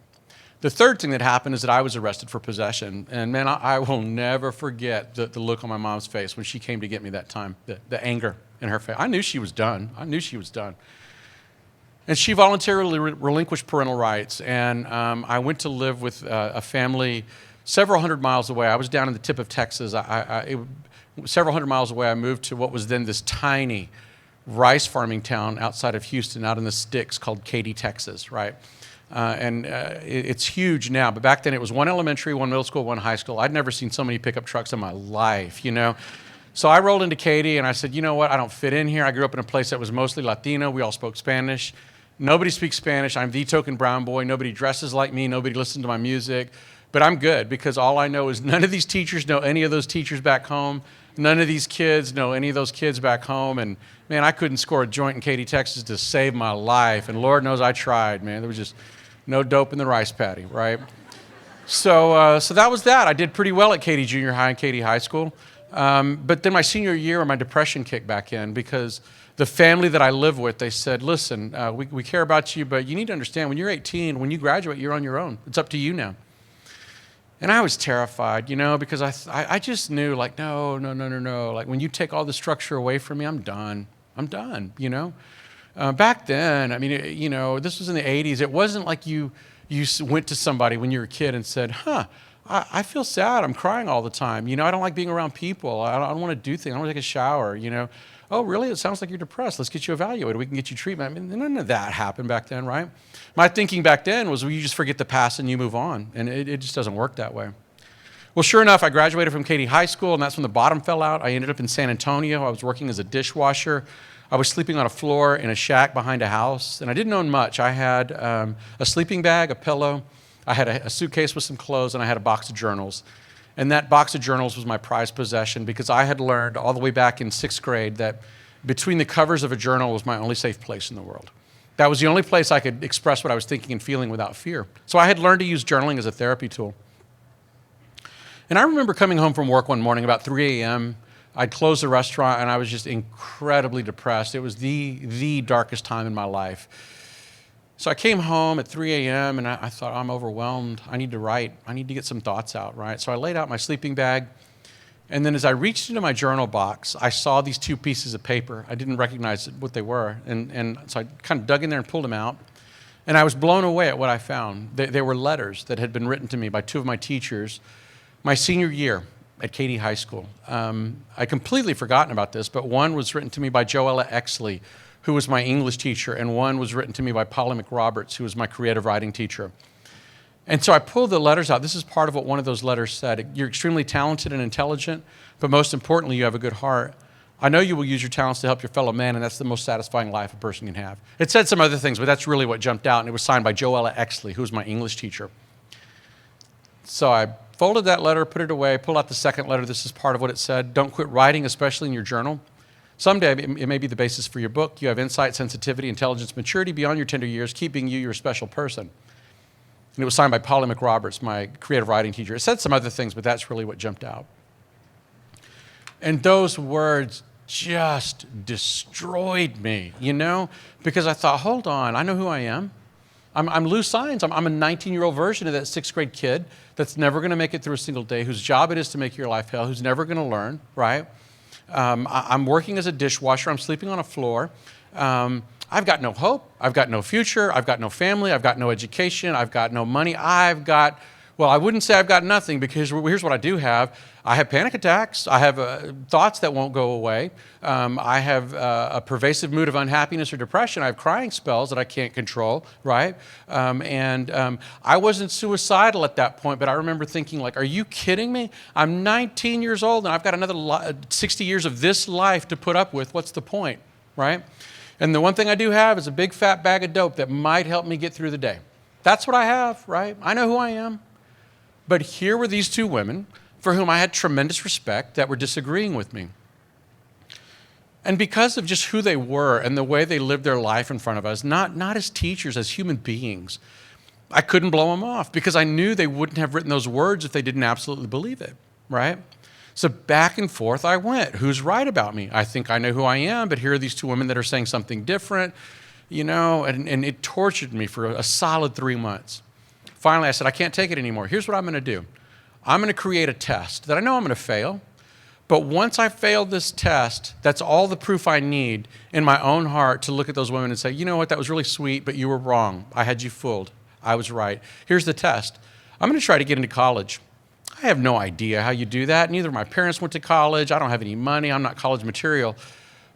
The third thing that happened is that I was arrested for possession. And man, I will never forget the look on my mom's face when she came to get me that time, the anger in her face. I knew she was done. And she voluntarily relinquished parental rights. And I went to live with a family several hundred miles away. I was down in the tip of Texas. Several hundred miles away, I moved to what was then this tiny rice farming town outside of Houston, out in the sticks called Katy, Texas, right? It's huge now, but back then it was 1 elementary, 1 middle school, 1 high school. I'd never seen so many pickup trucks in my life, So I rolled into Katy and I said, you know what, I don't fit in here. I grew up in a place that was mostly Latino. We all spoke Spanish. Nobody speaks Spanish. I'm the token brown boy. Nobody dresses like me. Nobody listens to my music. But I'm good because all I know is none of these teachers know any of those teachers back home. None of these kids know any of those kids back home. And, man, I couldn't score a joint in Katy, Texas to save my life. And Lord knows I tried, man. There was just no dope in the rice paddy, right? So that was that. I did pretty well at Katy Junior High and Katy High School. But then my senior year, my depression kicked back in because the family that I live with, they said, listen, we care about you, but you need to understand when you're 18, when you graduate, you're on your own. It's up to you now. And I was terrified, because I just knew, like, no. Like, when you take all the structure away from me, I'm done, Back then, I mean, this was in the 80s. It wasn't like you went to somebody when you were a kid and said, I feel sad. I'm crying all the time. I don't like being around people. I don't want to do things. I don't want to take a shower, Oh, really? It sounds like you're depressed. Let's get you evaluated. We can get you treatment. I mean, none of that happened back then, right? My thinking back then was, well, you just forget the past and you move on. And it just doesn't work that way. Well, sure enough, I graduated from Katy High School, and that's when the bottom fell out. I ended up in San Antonio. I was working as a dishwasher. I was sleeping on a floor in a shack behind a house, and I didn't own much. I had a sleeping bag, a pillow. I had a suitcase with some clothes, and I had a box of journals. And that box of journals was my prized possession because I had learned all the way back in 6th grade that between the covers of a journal was my only safe place in the world. That was the only place I could express what I was thinking and feeling without fear. So I had learned to use journaling as a therapy tool. And I remember coming home from work one morning about 3 a.m. I'd closed the restaurant and I was just incredibly depressed. It was the darkest time in my life. So I came home at 3 a.m. and I thought, I'm overwhelmed. I need to write. I need to get some thoughts out, right? So I laid out my sleeping bag. And then as I reached into my journal box, I saw these 2 pieces of paper. I didn't recognize what they were. And so I kind of dug in there and pulled them out. And I was blown away at what I found. They were letters that had been written to me by 2 of my teachers my senior year at Katy High School. I completely forgotten about this, but one was written to me by Joella Exley, who was my English teacher, and one was written to me by Polly McRoberts, who was my creative writing teacher. And so I pulled the letters out. This is part of what one of those letters said. You're extremely talented and intelligent, but most importantly, you have a good heart. I know you will use your talents to help your fellow man, and that's the most satisfying life a person can have. It said some other things, but that's really what jumped out, and it was signed by Joella Exley, who was my English teacher. So I folded that letter, put it away, pulled out the second letter. This is part of what it said. Don't quit writing, especially in your journal. Someday it may be the basis for your book. You have insight, sensitivity, intelligence, maturity beyond your tender years, keeping you your special person. And it was signed by Polly McRoberts, my creative writing teacher. It said some other things, but that's really what jumped out. And those words just destroyed me, because I thought, hold on, I know who I am. I'm Lou Saenz. I'm a 19-year-old version of that 6th grade kid that's never going to make it through a single day, whose job it is to make your life hell, who's never going to learn, right? I'm working as a dishwasher. I'm sleeping on a floor. I've got no hope. I've got no future. I've got no family. I've got no education. I've got no money. I wouldn't say I've got nothing, because here's what I do have. I have panic attacks. I have thoughts that won't go away. I have a pervasive mood of unhappiness or depression. I have crying spells that I can't control, right? I wasn't suicidal at that point, but I remember thinking, are you kidding me? I'm 19 years old and I've got another 60 years of this life to put up with. What's the point, right? And the one thing I do have is a big fat bag of dope that might help me get through the day. That's what I have, right? I know who I am. But here were these 2 women for whom I had tremendous respect that were disagreeing with me. And because of just who they were and the way they lived their life in front of us, not as teachers, as human beings, I couldn't blow them off because I knew they wouldn't have written those words if they didn't absolutely believe it, right? So back and forth I went. Who's right about me? I think I know who I am, but here are these 2 women that are saying something different, and it tortured me for a solid 3 months. Finally, I said, I can't take it anymore. Here's what I'm going to do. I'm going to create a test that I know I'm going to fail, but once I fail this test, that's all the proof I need in my own heart to look at those women and say, you know what, that was really sweet, but you were wrong. I had you fooled. I was right. Here's the test. I'm going to try to get into college. I have no idea how you do that. Neither of my parents went to college. I don't have any money. I'm not college material.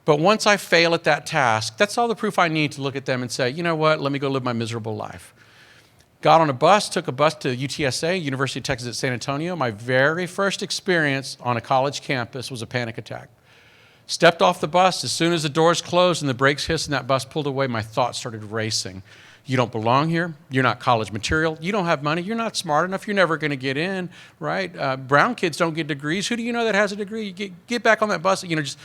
But once I fail at that task, that's all the proof I need to look at them and say, you know what, let me go live my miserable life. Got on a bus, took a bus to UTSA, University of Texas at San Antonio. My very first experience on a college campus was a panic attack. Stepped off the bus. As soon as the doors closed and the brakes hissed and that bus pulled away, my thoughts started racing. You don't belong here. You're not college material. You don't have money. You're not smart enough. You're never going to get in, right? Brown kids don't get degrees. Who do you know that has a degree? You get back on that bus. Just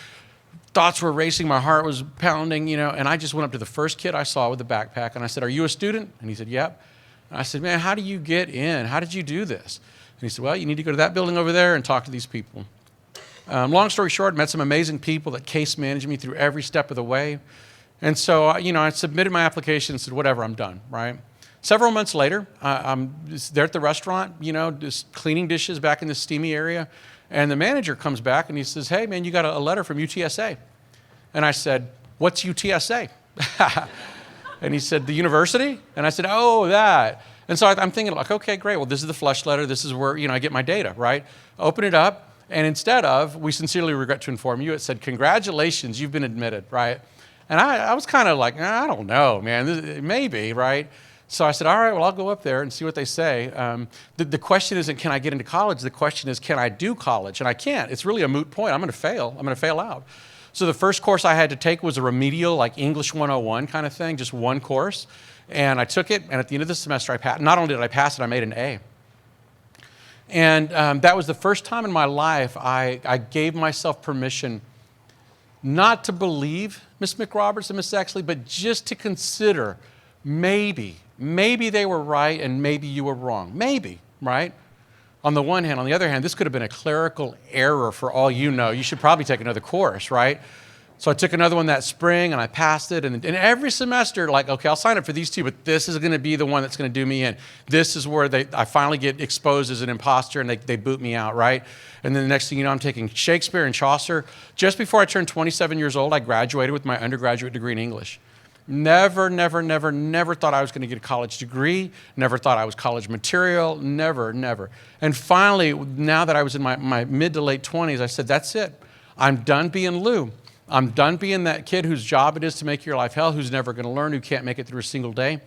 thoughts were racing. My heart was pounding, and I just went up to the first kid I saw with a backpack, and I said, are you a student? And he said, yep. I said, man, how do you get in? How did you do this? And he said, well, you need to go to that building over there and talk to these people. Long story short, met some amazing people that case managed me through every step of the way. And so, I submitted my application and said, whatever, I'm done, right? Several months later, I'm there at the restaurant, just cleaning dishes back in this steamy area. And the manager comes back and he says, hey, man, you got a letter from UTSA. And I said, what's UTSA? And he said, the university? And I said, oh, that. And so I'm thinking, okay, great. Well, this is the flush letter. This is where, I get my data, right? Open it up. And instead of, we sincerely regret to inform you, it said, congratulations, you've been admitted, right? And I was kind of like, I don't know, man, maybe, right? So I said, all right, well, I'll go up there and see what they say. The question isn't, can I get into college? The question is, can I do college? And I can't. It's really a moot point. I'm going to fail. I'm going to fail out. So the first course I had to take was a remedial, English 101 kind of thing, just one course. And I took it, and at the end of the semester, I passed. Not only did I pass it, I made an A. And that was the first time in my life I gave myself permission not to believe Miss McRoberts and Miss Exley, but just to consider maybe they were right and maybe you were wrong. Maybe, right? On the one hand. On the other hand, this could have been a clerical error for all you know. You should probably take another course, right? So I took another one that spring and I passed it. And every semester, like, okay, I'll sign up for these two, but this is going to be the one that's going to do me in. This is where I finally get exposed as an imposter and they boot me out, right? And then the next thing you know, I'm taking Shakespeare and Chaucer. Just before I turned 27 years old, I graduated with my undergraduate degree in English. Never thought I was going to get a college degree. Never thought I was college material. Never. And finally, now that I was in my mid to late 20s, I said, that's it. I'm done being Lou. I'm done being that kid whose job it is to make your life hell, who's never going to learn, who can't make it through a single day.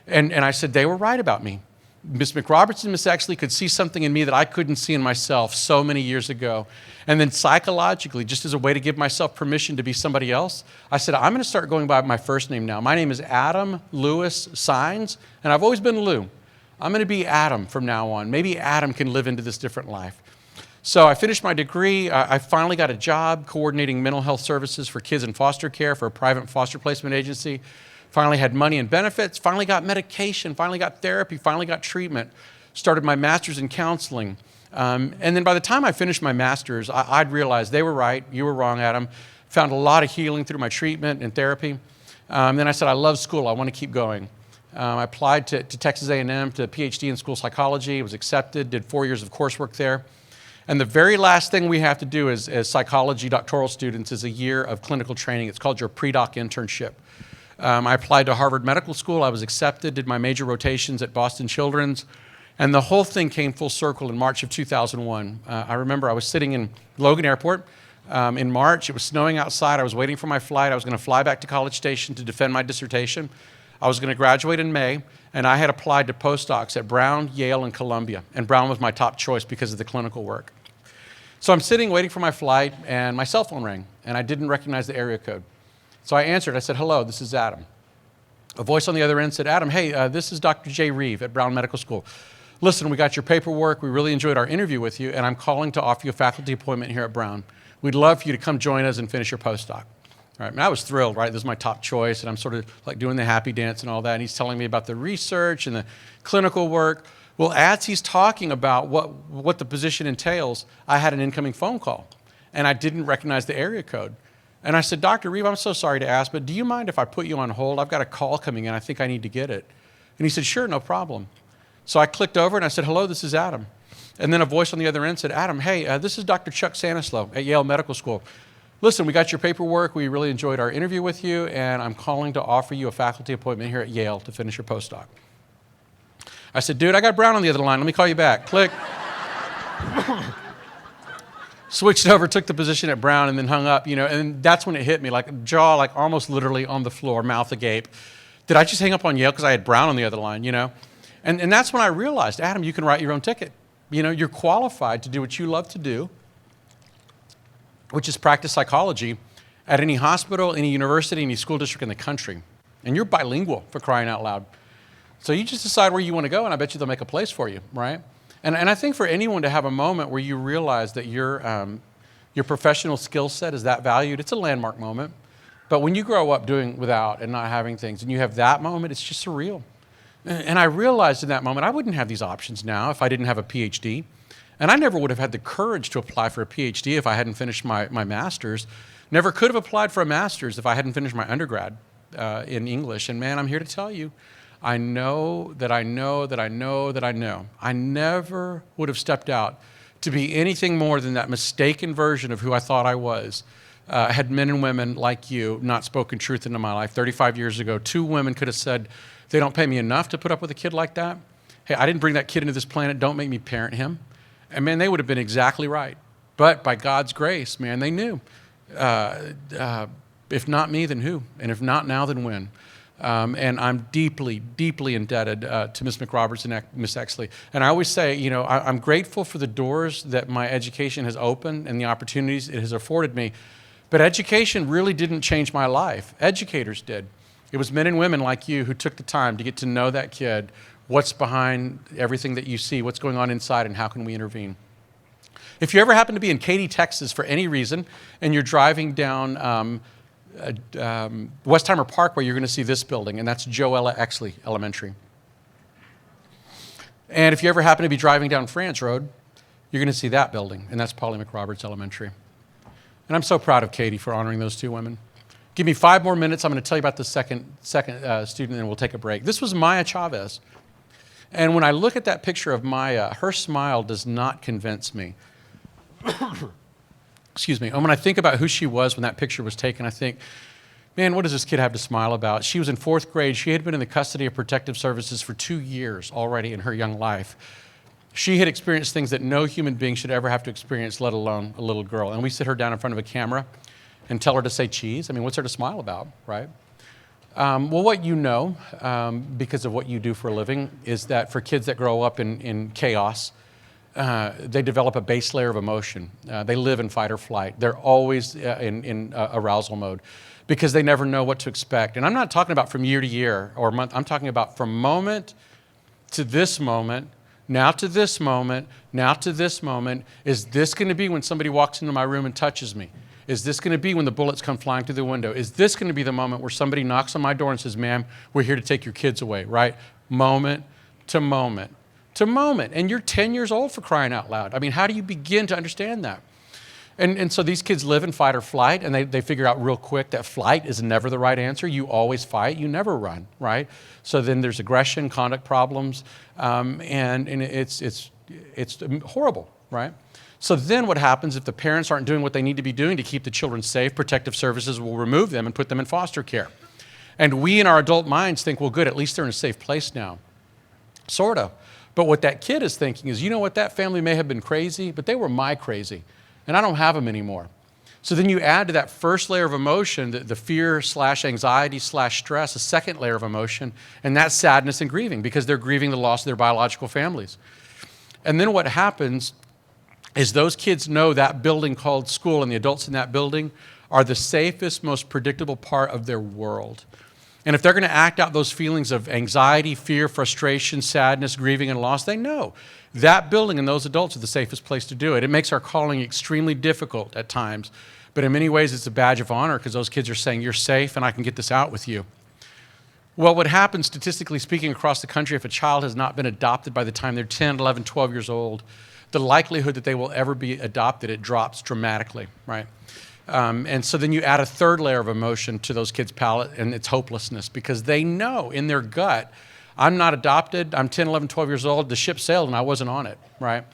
And I said, they were right about me. Miss McRoberts and Miss Exley could see something in me that I couldn't see in myself so many years ago. And then psychologically, just as a way to give myself permission to be somebody else, I said, I'm going to start going by my first name now. My name is Adam Lewis Saenz, and I've always been Lou. I'm going to be Adam from now on. Maybe Adam can live into this different life. So I finished my degree. I finally got a job coordinating mental health services for kids in foster care for a private foster placement agency. Finally had money and benefits, finally got medication, finally got therapy, finally got treatment. Started my master's in counseling. And then by the time I finished my master's, I'd realized they were right, you were wrong, Adam. Found a lot of healing through my treatment and therapy. Then I said, I love school, I want to keep going. I applied to Texas A&M to a PhD in school psychology, was accepted, did 4 years of coursework there. And the very last thing we have to do as psychology doctoral students is a year of clinical training. It's called your pre-doc internship. I applied to Harvard Medical School. I was accepted, did my major rotations at Boston Children's, and the whole thing came full circle in March of 2001. I remember I was sitting in Logan Airport in March. It was snowing outside. I was waiting for my flight. I was going to fly back to College Station to defend my dissertation. I was going to graduate in May, and I had applied to postdocs at Brown, Yale, and Columbia, and Brown was my top choice because of the clinical work. So I'm sitting waiting for my flight, and my cell phone rang, and I didn't recognize the area code. So I answered. I said, hello, this is Adam. A voice on the other end said, Adam, hey, this is Dr. Jay Reeve at Brown Medical School. Listen, we got your paperwork. We really enjoyed our interview with you, and I'm calling to offer you a faculty appointment here at Brown. We'd love for you to come join us and finish your postdoc. All right, and I was thrilled, right? This is my top choice, and I'm sort of like doing the happy dance and all that, and he's telling me about the research and the clinical work. Well, as he's talking about what the position entails, I had an incoming phone call, and I didn't recognize the area code. And I said, Dr. Reeve, I'm so sorry to ask, but do you mind if I put you on hold? I've got a call coming in. I think I need to get it. And he said, sure, no problem. So I clicked over and I said, hello, this is Adam. And then a voice on the other end said, Adam, hey, this is Dr. Chuck Sanislow at Yale Medical School. Listen, we got your paperwork. We really enjoyed our interview with you, and I'm calling to offer you a faculty appointment here at Yale to finish your postdoc. I said, dude, I got Brown on the other line. Let me call you back. Click. Switched over, took the position at Brown, and then hung up, and that's when it hit me, like jaw, like almost literally on the floor, mouth agape. Did I just hang up on Yale because I had Brown on the other line, And that's when I realized, Adam, you can write your own ticket. You're qualified to do what you love to do, which is practice psychology at any hospital, any university, any school district in the country. And you're bilingual, for crying out loud. So you just decide where you want to go, and I bet you they'll make a place for you, right? And I think for anyone to have a moment where you realize that your professional skill set is that valued, it's a landmark moment. But when you grow up doing without and not having things, and you have that moment, it's just surreal. And I realized in that moment, I wouldn't have these options now if I didn't have a PhD. And I never would have had the courage to apply for a PhD if I hadn't finished my master's. Never could have applied for a master's if I hadn't finished my undergrad in English. And man, I'm here to tell you, I know that I know that I know that I know. I never would have stepped out to be anything more than that mistaken version of who I thought I was. Had men and women like you not spoken truth into my life. 35 years ago, 2 women could have said, they don't pay me enough to put up with a kid like that. Hey, I didn't bring that kid into this planet. Don't make me parent him. And man, they would have been exactly right. But by God's grace, man, they knew. If not me, then who? And if not now, then when? And I'm deeply, deeply indebted to Ms. McRoberts and Ms. Exley. And I always say, I'm grateful for the doors that my education has opened and the opportunities it has afforded me. But education really didn't change my life. Educators did. It was men and women like you who took the time to get to know that kid, what's behind everything that you see, what's going on inside, and how can we intervene. If you ever happen to be in Katy, Texas for any reason, and you're driving down Westheimer Parkway, you're going to see this building, and that's Joella Exley Elementary. And if you ever happen to be driving down France Road, you're going to see that building, and that's Polly McRoberts Elementary. And I'm so proud of Katie for honoring those two women. Give me 5 more minutes. I'm going to tell you about the second student, and then we'll take a break. This was Maya Chavez. And when I look at that picture of Maya, her smile does not convince me. Excuse me. And when I think about who she was when that picture was taken, I think, man, what does this kid have to smile about? She was in 4th grade. She had been in the custody of protective services for 2 years already in her young life. She had experienced things that no human being should ever have to experience, let alone a little girl. And we sit her down in front of a camera and tell her to say cheese. I mean, what's there to smile about, right? Well, what you know, because of what you do for a living, is that for kids that grow up in chaos, they develop a base layer of emotion. They live in fight or flight. They're always in arousal mode because they never know what to expect. And I'm not talking about from year to year or month. I'm talking about from moment to this moment, now to this moment, now to this moment. Is this going to be when somebody walks into my room and touches me? Is this going to be when the bullets come flying through the window? Is this going to be the moment where somebody knocks on my door and says, ma'am, we're here to take your kids away, right? Moment to moment to moment. And you're 10 years old, for crying out loud. I mean, how do you begin to understand that? And so these kids live in fight or flight, and they figure out real quick that flight is never the right answer. You always fight, you never run, right? So then there's aggression, conduct problems, and it's horrible, right? So then what happens if the parents aren't doing what they need to be doing to keep the children safe? Protective services will remove them and put them in foster care. And we in our adult minds think, well, good, at least they're in a safe place now. Sort of. But what that kid is thinking is, you know what, that family may have been crazy, but they were my crazy, and I don't have them anymore. So then you add to that first layer of emotion, the fear/anxiety/stress, a second layer of emotion, and that's sadness and grieving, because they're grieving the loss of their biological families. And then what happens is those kids know that building called school and the adults in that building are the safest, most predictable part of their world. And if they're going to act out those feelings of anxiety, fear, frustration, sadness, grieving, and loss, they know that building and those adults are the safest place to do it. It makes our calling extremely difficult at times, but in many ways it's a badge of honor because those kids are saying, you're safe and I can get this out with you. Well, what happens, statistically speaking, across the country, if a child has not been adopted by the time they're 10, 11, 12 years old, the likelihood that they will ever be adopted, it drops dramatically, right? And so then you add a third layer of emotion to those kids' palate, and it's hopelessness, because they know in their gut, I'm not adopted, I'm 10, 11, 12 years old, the ship sailed and I wasn't on it, right?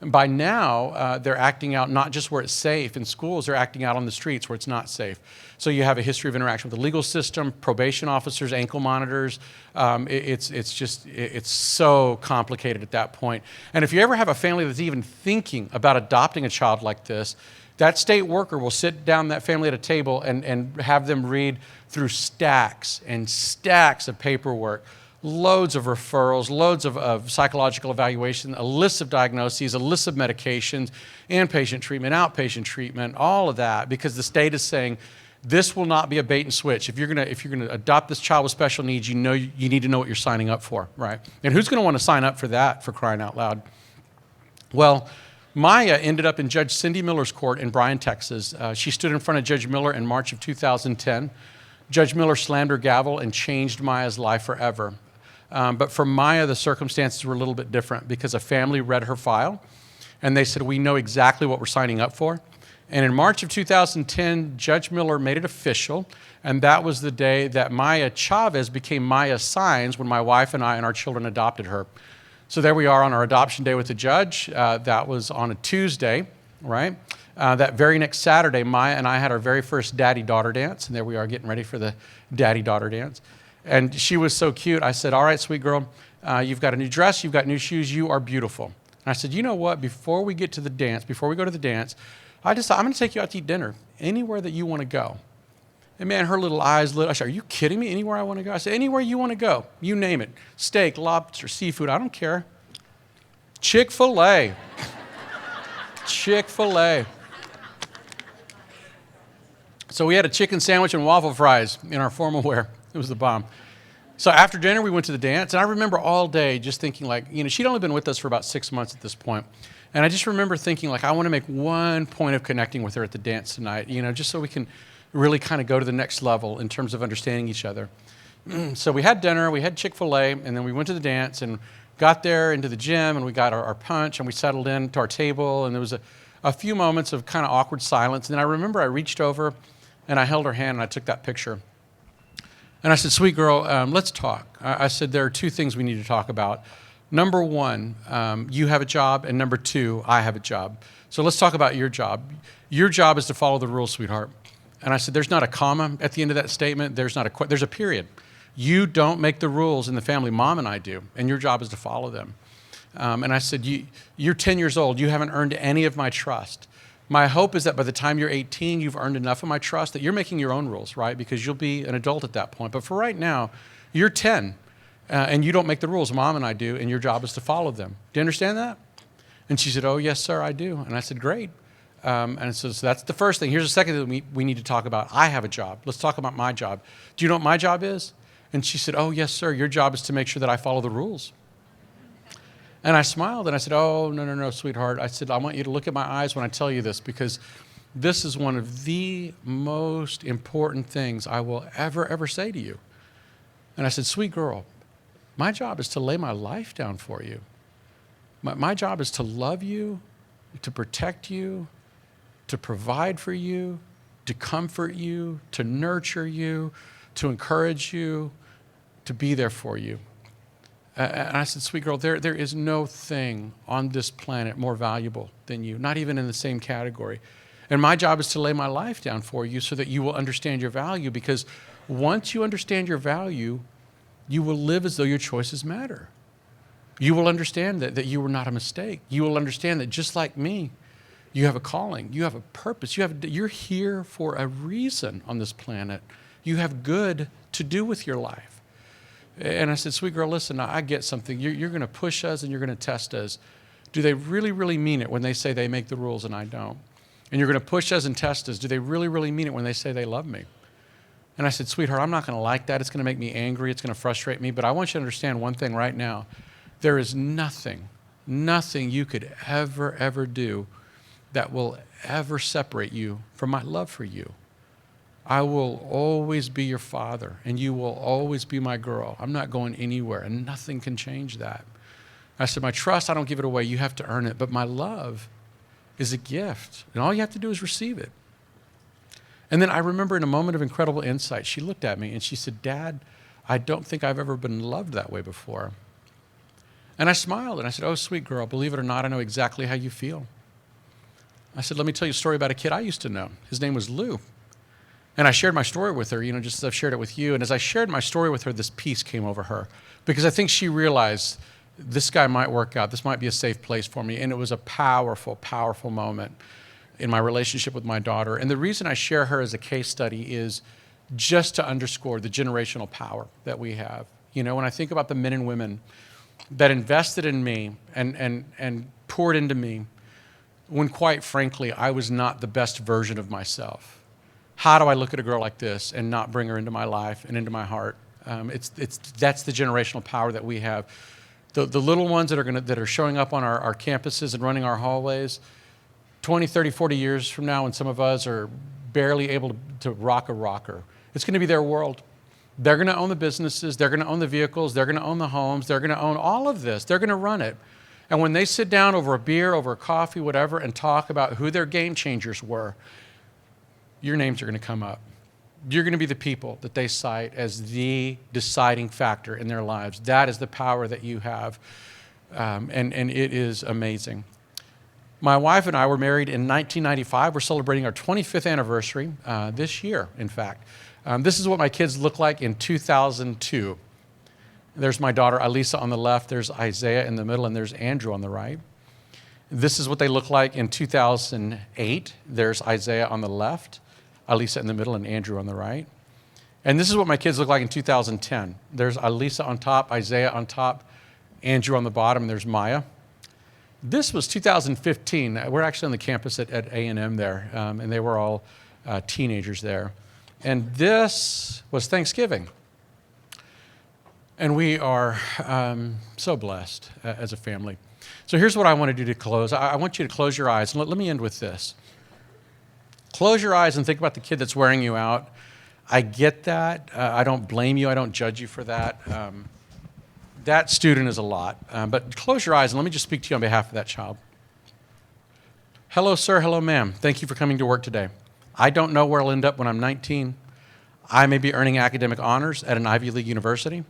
And by now, they're acting out not just where it's safe in schools, they're acting out on the streets where it's not safe. So you have a history of interaction with the legal system, probation officers, ankle monitors. It's so complicated at that point. And if you ever have a family that's even thinking about adopting a child like this, that state worker will sit down that family at a table and have them read through stacks and stacks of paperwork, loads of referrals, loads of psychological evaluation, a list of diagnoses, a list of medications, inpatient treatment, outpatient treatment, all of that, because the state is saying, this will not be a bait and switch. If you're gonna adopt this child with special needs, you need to know what you're signing up for, right? And who's gonna want to sign up for that, for crying out loud? Well, Maya ended up in Judge Cindy Miller's court in Bryan, Texas. She stood in front of Judge Miller in March of 2010. Judge Miller slammed her gavel and changed Maya's life forever. But for Maya, the circumstances were a little bit different because a family read her file and they said, we know exactly what we're signing up for. And in March of 2010, Judge Miller made it official, and that was the day that Maya Chavez became Maya Saenz when my wife and I and our children adopted her. So there we are on our adoption day with the judge. That was on a Tuesday, right? That very next Saturday, Maya and I had our very first daddy-daughter dance, and there we are getting ready for the daddy-daughter dance. And she was so cute. I said, all right, sweet girl, you've got a new dress, you've got new shoes, you are beautiful. And I said, you know what, before we go to the dance, I'm going to take you out to eat dinner, anywhere that you want to go. And man, her little eyes lit. I said, are you kidding me? Anywhere I want to go? I said, anywhere you want to go. You name it. Steak, lobster, seafood, I don't care. Chick-fil-A. Chick-fil-A. So we had a chicken sandwich and waffle fries in our formal wear. It was the bomb. So after dinner, we went to the dance, and I remember all day just thinking like, she'd only been with us for about 6 months at this point. And I just remember thinking like, I want to make one point of connecting with her at the dance tonight, just so we can really kind of go to the next level in terms of understanding each other. So we had dinner, we had Chick-fil-A, and then we went to the dance and got there into the gym, and we got our punch, and we settled in to our table, and there was a few moments of kind of awkward silence. And then I remember I reached over, and I held her hand, and I took that picture. And I said, sweet girl, let's talk. I said, there are two things we need to talk about. Number one, you have a job, and number two, I have a job. So let's talk about your job. Your job is to follow the rules, sweetheart. And I said, there's not a comma at the end of that statement. There's a period. You don't make the rules in the family. Mom and I do, and your job is to follow them. And I said, you're 10 years old. You haven't earned any of my trust. My hope is that by the time you're 18, you've earned enough of my trust that you're making your own rules, right? Because you'll be an adult at that point. But for right now, you're 10, and you don't make the rules. Mom and I do, and your job is to follow them. Do you understand that? And she said, oh, yes, sir, I do. And I said, great. And so that's the first thing. Here's the second thing we need to talk about. I have a job. Let's talk about my job. Do you know what my job is? And she said, oh, yes, sir, your job is to make sure that I follow the rules. And I smiled and I said, oh, no, sweetheart. I said, I want you to look at my eyes when I tell you this, because this is one of the most important things I will ever say to you. And I said, sweet girl, my job is to lay my life down for you. My job is to love you, to protect you, to provide for you, to comfort you, to nurture you, to encourage you, to be there for you. And I said, sweet girl, there is no thing on this planet more valuable than you, not even in the same category. And my job is to lay my life down for you so that you will understand your value, because once you understand your value, you will live as though your choices matter. You will understand that you were not a mistake. You will understand that just like me, you have a calling, you have a purpose, you're here for a reason on this planet. You have good to do with your life. And I said, sweet girl, listen, I get something. You're going to push us and you're going to test us. Do they really mean it when they say they make the rules and I don't? And you're going to push us and test us. Do they really mean it when they say they love me? And I said, sweetheart, I'm not going to like that. It's going to make me angry. It's going to frustrate me. But I want you to understand one thing right now. There is nothing you could ever do that will ever separate you from my love for you. I will always be your father, and you will always be my girl. I'm not going anywhere, and nothing can change that. I said, my trust, I don't give it away. You have to earn it. But my love is a gift, and all you have to do is receive it. And then I remember in a moment of incredible insight, she looked at me, and she said, Dad, I don't think I've ever been loved that way before. And I smiled, and I said, oh, sweet girl, believe it or not, I know exactly how you feel. I said, let me tell you a story about a kid I used to know. His name was Lou. And I shared my story with her, just as I've shared it with you. And as I shared my story with her, this peace came over her, because I think she realized this guy might work out. This might be a safe place for me. And it was a powerful moment in my relationship with my daughter. And the reason I share her as a case study is just to underscore the generational power that we have. When I think about the men and women that invested in me and poured into me when, quite frankly, I was not the best version of myself. How do I look at a girl like this and not bring her into my life and into my heart? That's the generational power that we have. The little ones that are showing up on our campuses and running our hallways, 20, 30, 40 years from now, when some of us are barely able to rock a rocker, it's going to be their world. They're going to own the businesses. They're going to own the vehicles. They're going to own the homes. They're going to own all of this. They're going to run it. And when they sit down over a beer, over a coffee, whatever, and talk about who their game changers were, your names are going to come up. You're going to be the people that they cite as the deciding factor in their lives. That is the power that you have, and it is amazing. My wife and I were married in 1995. We're celebrating our 25th anniversary this year, in fact. This is what my kids look like in 2002. There's my daughter, Alisa, on the left. There's Isaiah in the middle, and there's Andrew on the right. This is what they look like in 2008. There's Isaiah on the left, Alisa in the middle, and Andrew on the right. And this is what my kids look like in 2010. There's Alisa on top, Isaiah on top, Andrew on the bottom, and there's Maya. This was 2015. We're actually on the campus at A&M there, and they were all teenagers there. And this was Thanksgiving. And we are so blessed as a family. So here's what I want to do to close. I want you to close your eyes. And let me end with this. Close your eyes and think about the kid that's wearing you out. I get that. I don't blame you. I don't judge you for that. That student is a lot. But close your eyes and let me just speak to you on behalf of that child. Hello, sir. Hello, ma'am. Thank you for coming to work today. I don't know where I'll end up when I'm 19. I may be earning academic honors at an Ivy League university.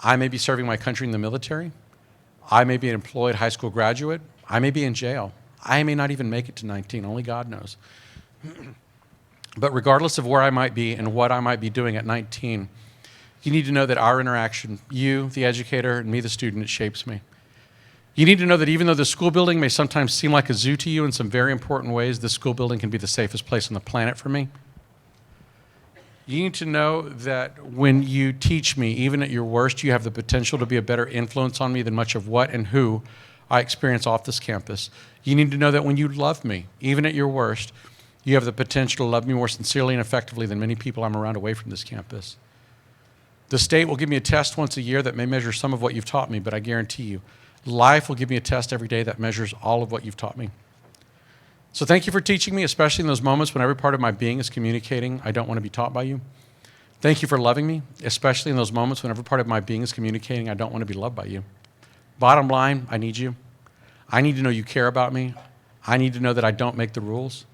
I may be serving my country in the military. I may be an employed high school graduate. I may be in jail. I may not even make it to 19. Only God knows. But regardless of where I might be and what I might be doing at 19, you need to know that our interaction, you, the educator, and me, the student, it shapes me. You need to know that even though the school building may sometimes seem like a zoo to you in some very important ways, the school building can be the safest place on the planet for me. You need to know that when you teach me, even at your worst, you have the potential to be a better influence on me than much of what and who I experience off this campus. You need to know that when you love me, even at your worst, you have the potential to love me more sincerely and effectively than many people I'm around away from this campus. The state will give me a test once a year that may measure some of what you've taught me, but I guarantee you, life will give me a test every day that measures all of what you've taught me. So thank you for teaching me, especially in those moments when every part of my being is communicating, I don't want to be taught by you. Thank you for loving me, especially in those moments when every part of my being is communicating, I don't want to be loved by you. Bottom line, I need you. I need to know you care about me. I need to know that I don't make the rules.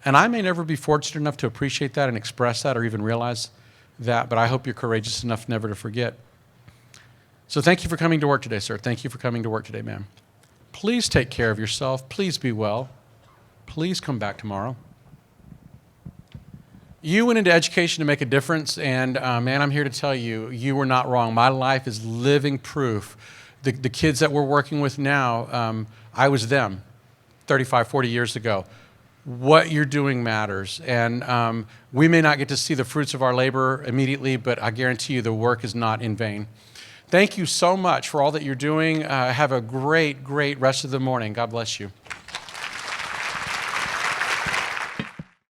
And I may never be fortunate enough to appreciate that and express that or even realize that, but I hope you're courageous enough never to forget. So thank you for coming to work today, sir. Thank you for coming to work today, ma'am. Please take care of yourself. Please be well. Please come back tomorrow. You went into education to make a difference, and man, I'm here to tell you, you were not wrong. My life is living proof. The kids that we're working with now, I was them 35, 40 years ago. What you're doing matters, and we may not get to see the fruits of our labor immediately, but I guarantee you the work is not in vain. Thank you so much for all that you're doing. Have a great, great rest of the morning. God bless you.